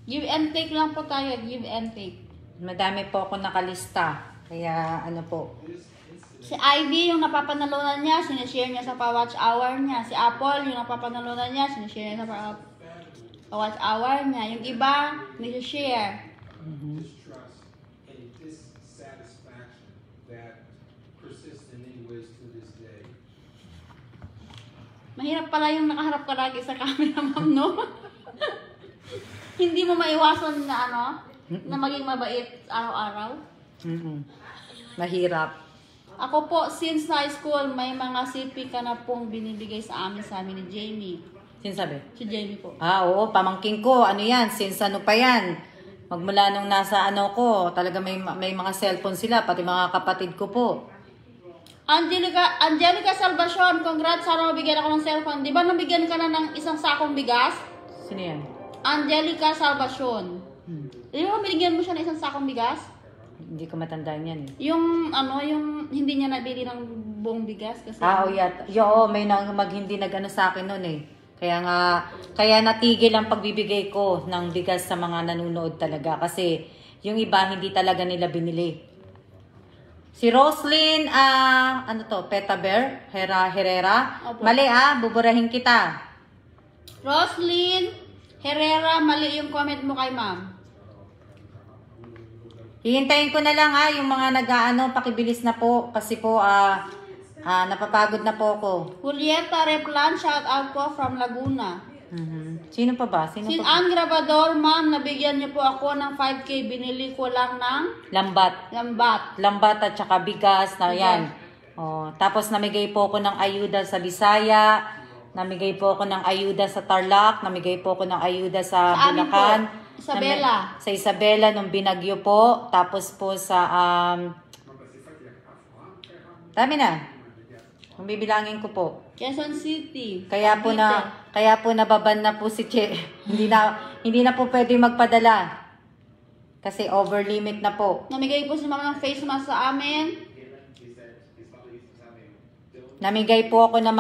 S2: Give and take lang po tayo, give and take.
S1: Madami po ako nakalista. Kaya po.
S2: Si Ivy, yung napapanalunan niya, sinishare niya sa pa-watch hour niya. Si Apple, yung napapanalunan niya, sinishare niya sa pa-watch hour niya. Yung iba, sinishare. Mahirap pala yung nakaharap ka lagi sa camera, ma'am, no? Hindi mo maiwasan na na maging mabait araw-araw.
S1: Mahirap.
S2: Ako po, since high school, may mga CP ka na pong binibigay sa amin ni Jamie.
S1: Sino sabi?
S2: Si Jamie po.
S1: Oo, pamangking ko. Ano yan? Since ano pa yan? Magmula nung nasa ko, talaga may mga cellphone sila, pati mga kapatid ko po.
S2: Angelica Salvacion, congrats, sana mabigyan ako ng cellphone. Di ba nabigyan ka na ng isang sakong bigas?
S1: Sino yan?
S2: Angelica Salvacion. Di ba binigyan mo siya ng isang sakong bigas?
S1: Hindi ko matandaan yan.
S2: Yung hindi niya nabili ng buong bigas kasi
S1: may hindi nag-ano sa akin noon eh. Kaya natigil ang pagbibigay ko ng bigas sa mga nanonood talaga kasi yung iba hindi talaga nila binili. Si Roslyn, Peta Bear, Herrera.
S2: Opo.
S1: Mali buburahin kita.
S2: Roslyn Herrera, mali yung comment mo kay ma'am.
S1: Hihintayin ko na lang yung mga pakibilis na po kasi po napapagod na po ako.
S2: Julieta Replan, shout out po from Laguna.
S1: Sino pa ba?
S2: Ang Grabador, ma'am, nabigyan niyo po ako ng 5K, binili ko lang ng
S1: Lambat at saka bigas na yan. Oh, tapos namigay po ako ng ayuda sa Bisaya, namigay po ako ng ayuda sa Tarlac, namigay po ako ng ayuda sa Bulacan.
S2: Isabela.
S1: Sa Isabela nung binagyo po, tapos po sa dami na. Kung bibilangin ko po.
S2: Quezon City.
S1: Kaya po nababan na po si Che. hindi na po pwede magpadala. Kasi over limit na po.
S2: Namigay po si mama ng face mask sa amin.
S1: Namigay po ako ng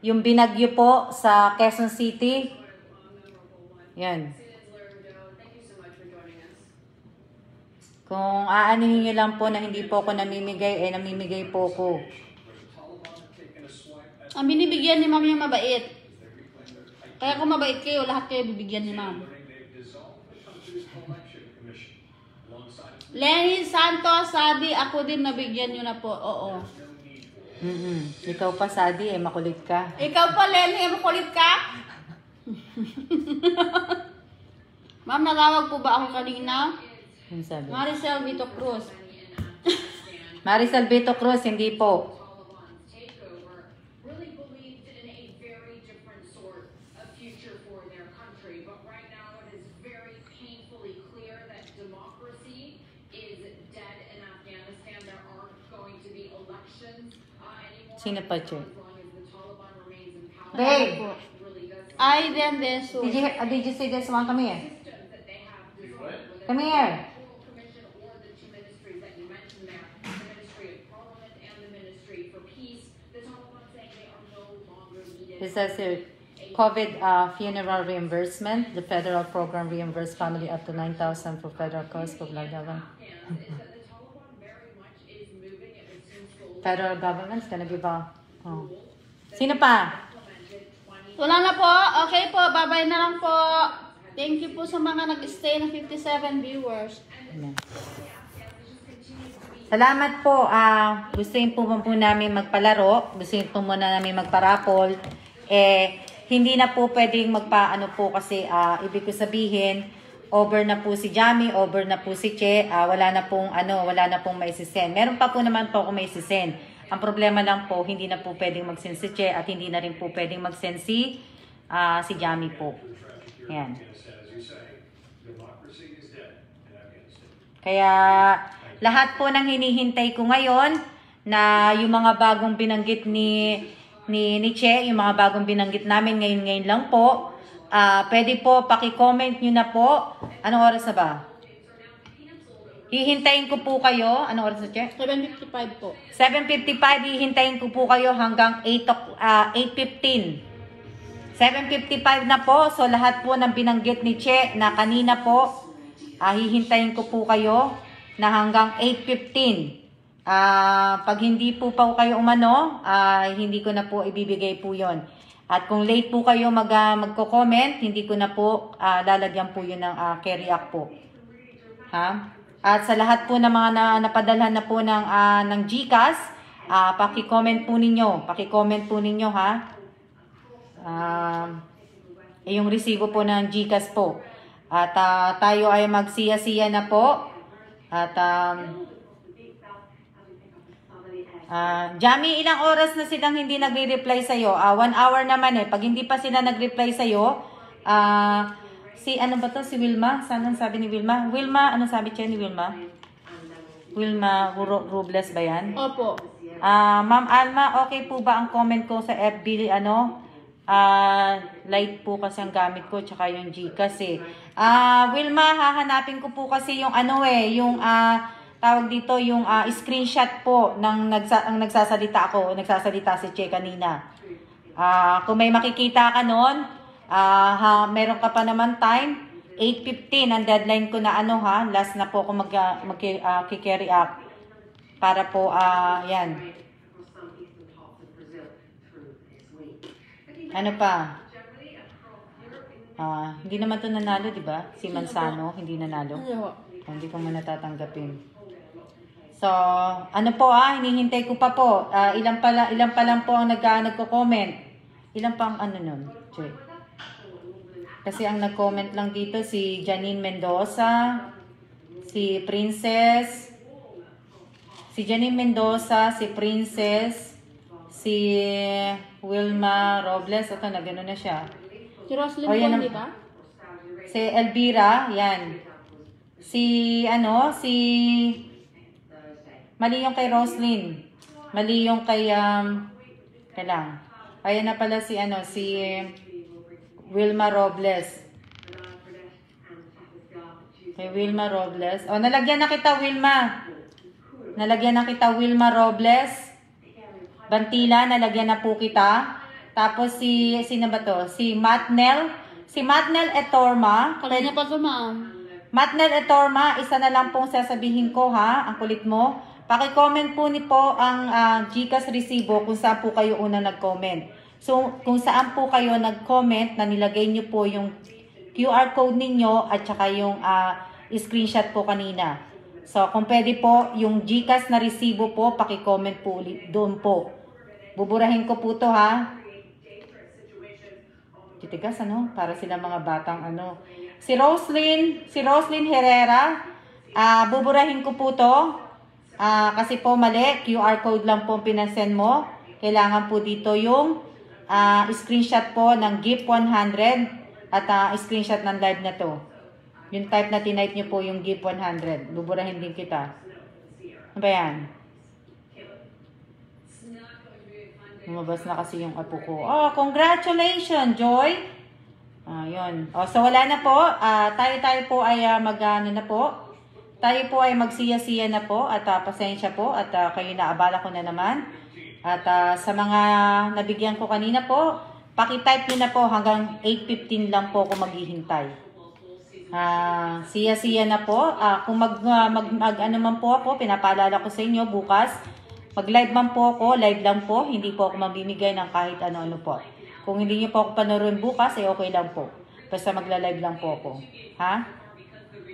S1: yung binagyo po sa Quezon City. Yan. Kung aanihin nyo lang po na hindi po ako namimigay, namimigay po ako.
S2: Ang binibigyan ni ma'am yung mabait. Kaya kung mabait kayo, lahat kayo bibigyan ni ma'am. Lenny Santos, Sadi, ako din nabigyan nyo na po. Oo.
S1: Ikaw pa, Sadi, makulit ka.
S2: Ikaw pa, Lenny, makulit ka? Ma'am, natawag po ba ako kanina?
S1: Ano sabi?
S2: Maricel Vito Cruz.
S1: Maricel Vito Cruz, hindi po.
S3: Really believed in a very different sort of future for their country, but right now it is very painfully clear that democracy is dead in Afghanistan. There aren't going to be elections anymore.
S1: Sino pa, Che?
S3: As long as the Taliban remains in power.
S1: Babe!
S3: It really does
S2: Ay, then this.
S1: Did you say this one? Come here.
S3: systems that they have designed.
S1: Come here.
S3: Commission or the two ministries that you mentioned there, the Ministry of Parliament and the Ministry for Peace, the Taliban saying they are no longer needed.
S1: This says here, COVID funeral reimbursement. The federal program reimbursed family up to 9,000 for federal costs for blah, blah, blah.
S3: Is that the Taliban very much is moving, it would seem, to
S1: Federal government's gonna give a... Oh. Sino pa?
S2: Wala na po. Okay po. Bye-bye na lang po. Thank you po sa mga nag-stay ng 57 viewers.
S1: Ayan. Salamat po. Gustuin po namin magpalaro. Gustuin po muna namin magparapol. Hindi na po pwedeng magpaano po kasi ibig ko sabihin, over na po si Jamie, over na po si Che, wala na pong maisisend. Meron pa po naman po ako maisisend. Ang problema lang po, hindi na po pwedeng mag-send si Che at hindi na rin po pwedeng mag-send si Jamie po. Ayan. Kaya lahat po ng hinihintay ko ngayon na yung mga bagong binanggit ni Che, yung mga bagong binanggit namin ngayon lang po, pwede po paki-comment nyo na po. Anong oras na ba? Hihintayin ko po kayo. Anong oras na, Che?
S2: 7:55 po.
S1: 7:55, hihintayin ko po kayo hanggang 8:15. 7:55 na po. So, lahat po ng binanggit ni Che na kanina po, hihintayin ko po kayo na hanggang 8:15. Pag hindi po pa kayo umano, hindi ko na po ibibigay po yon. At kung late po kayo magko-comment, hindi ko na po lalagyan po yun ng carry up po. Ha? At sa lahat po ng mga napadalhan na po ng GCash, paki-comment po ninyo. Paki-comment po ninyo, ha? Yung resibo po ng GCash po. At tayo ay magsiya-siya na po. At Jamie, ilang oras na silang hindi nagre-reply sa'yo? 1 hour naman eh. Pag hindi pa sila nag-reply sa'yo, ano ba to? Si Wilma? Saan sabi ni Wilma? Wilma, ano sabi siya ni Wilma? Wilma Robles ba yan?
S2: Opo.
S1: Ma'am Alma, okay po ba ang comment ko sa FB? Light po kasi ang gamit ko, tsaka yung Gcash eh. Wilma, hahanapin ko po kasi yung tawag dito, yung screenshot po ng nagsasalita ako, nagsasalita si Che kanina. Kung may makikita ka nun, meron ka pa naman time, 8:15 ang deadline ko na last na po ako mag-carry up. Para po, yan. Ano pa? Hindi naman to nanalo, di ba? Si Manzano, hindi nanalo. Hindi ko muna tatanggapin. So, hinihintay ko pa po. Ilan pa lang po ang nagko-comment. Ilan pa ang nun? Che. Kasi ang nag-comment lang dito si Janine Mendoza, si Princess, si Janine Mendoza, si Princess, si Wilma Robles. Ito, nagano na siya.
S2: Si Roslyn po, di ba?
S1: Si Elvira, yan. Mali yung kay Roslyn. Mali yung kay, kailang. Ayan na pala si Wilma Robles. Kay Wilma Robles. Nalagyan na kita, Wilma. Nalagyan na kita, Wilma Robles. Bantila, nalagyan na po kita. Tapos sino ba to? Si Matnel. Si Matnel Etorma.
S2: Kanina pa to, ma'am.
S1: Matnel Etorma, isa na lang pong sasabihin ko, ha? Ang kulit mo. Paki-comment po ang GCash resibo kung saan po kayo unang nag-comment. So, kung saan po kayo nag-comment na nilagay nyo po yung QR code ninyo at saka yung screenshot po kanina. So, kung pwede po, yung GCash na resibo po, paki-comment po ulit doon po. Buburahin ko po to ha. Titigas ano? Para sila mga batang ano. Si Roslyn Herrera, buburahin ko po to. Kasi po mali, QR code lang po pinasend mo. Kailangan po dito yung screenshot po ng GIF 100 at screenshot ng live na to. Yung type na tinipe nyo po yung GIF 100. Buburahin din kita. Ano ba yan? Lumabas na kasi yung apo ko. Oh, congratulations, Joy! Yun. Oh, so wala na po. Tayo po ay mag-ano na po. Tayo po ay magsiya-siya na po at pasensya po at kayo naabala ko na naman. At sa mga nabigyan ko kanina po, paki-type nyo na po hanggang 8:15 lang po ako maghihintay. Siya-siya na po. Kung ano man po ako, pinapaalala ko sa inyo bukas, mag-live man po ako, live lang po, hindi po ako mamimigay ng kahit ano-ano po. Kung hindi niyo po ako panoorin bukas, ay okay lang po. Basta magla-live lang po ako. Ha?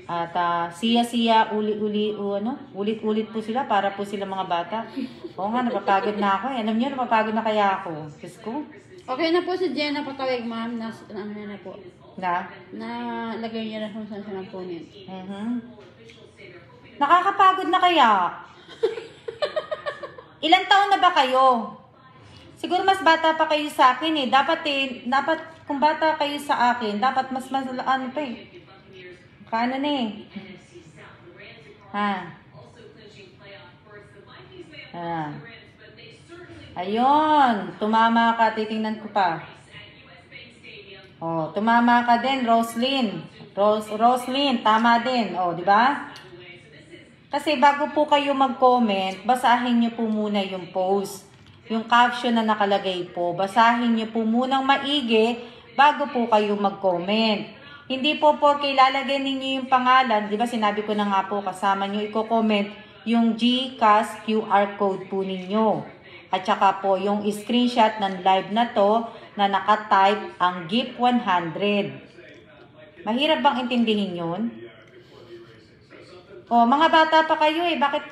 S1: At siya-siya, ulit-ulit po sila para po sila mga bata. Oo nga, napapagod na ako. Alam niyo, napapagod na kaya ako. Diyos ko.
S2: Okay na po si Jenna patawag, ma'am. Ano na po?
S1: Na?
S2: Lagay niya na kung saan siya nag-comment.
S1: Nakakapagod na kaya? Ilang taon na ba kayo? Siguro mas bata pa kayo sa akin eh. Dapat kung bata kayo sa akin, dapat mas ano pa eh. Paano na eh? Ayun. Tumama ka. Titingnan ko pa. Oh, tumama ka din, Roslyn. Roslyn, tama din. Oh, di ba? Kasi bago po kayo mag-comment, basahin niyo po muna yung post. Yung caption na nakalagay po, basahin niyo po munang maigi bago po kayo mag-comment. Hindi po porke ilalagay ninyo yung pangalan, di ba sinabi ko na nga po, kasama niyo i-comment yung GCash QR code po ninyo. At saka po yung screenshot ng live na to na nakatype ang GIF 100. Mahirap bang intindihin yun? Oh, mga bata pa kayo eh. Bakit?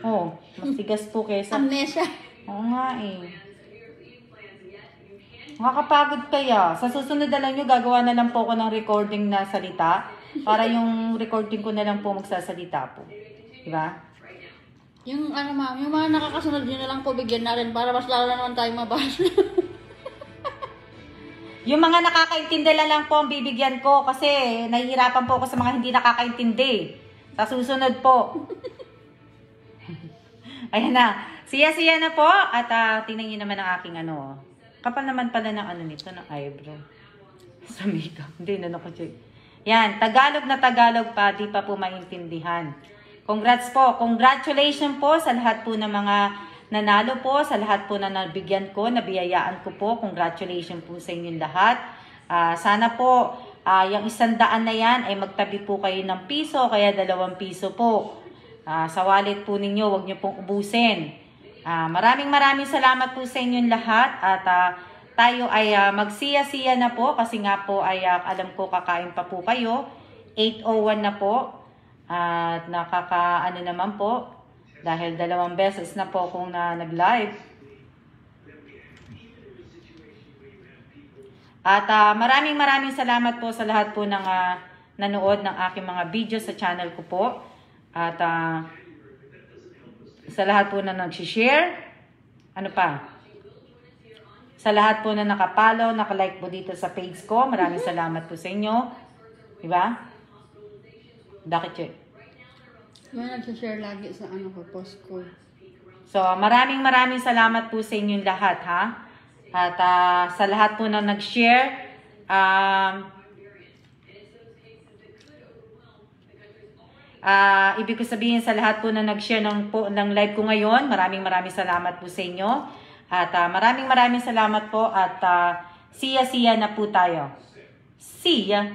S1: Oh, matigas po kesa.
S2: Amnesia.
S1: Oo nga eh. Makakapagod kaya. Sa susunod na lang nyo, gagawa na lang po ako ng recording na salita. Para yung recording ko na lang po magsasalita po. Diba?
S2: Yung ano ma'am, yung mga nakakasunod nyo na lang po bigyan na rin para mas lalo na naman tayo mabasa.
S1: Yung mga nakakaintindi lang po ang bibigyan ko kasi nahihirapan po ako sa mga hindi nakakaintindi. Sa susunod po. Ayan na. Siya-siya na po. At tingnan nyo naman ang aking ano. Kapal naman pala ng ano nito, ng eyebrow. Sa makeup. Hindi na nakacheck. Yan. Tagalog na Tagalog pa. Di pa po maintindihan. Congrats po. Congratulations po sa lahat po ng mga nanalo po. Sa lahat po na nabigyan ko, nabiyayaan ko po. Congratulations po sa inyong lahat. Sana po yung 100 na yan ay magtabi po kayo ng piso, kaya 2 piso po. Sa wallet po ninyo, huwag nyo pong ubusin. Maraming salamat po sa inyong lahat at tayo ay magsiya-siya na po kasi nga po ay alam ko kakain pa po kayo. 8:01 na po at nakakaano naman po dahil 2 beses na po akong nag-live. At maraming salamat po sa lahat po ng nanood ng aking mga video sa channel ko po. At sa lahat po na nag-share. Ano pa? Sa lahat po na nakapollow, nakalike po dito sa page ko. Maraming salamat po sa inyo. Diba? Bakit yun?
S2: May nag-share lagi sa ano ko, post ko.
S1: So, maraming salamat po sa inyong lahat, ha? At sa lahat po na nag-share, ibig ko sabihin sa lahat po na nag-share ng live ko ngayon, maraming salamat po sa inyo. At maraming salamat po at siya na po tayo. See ya!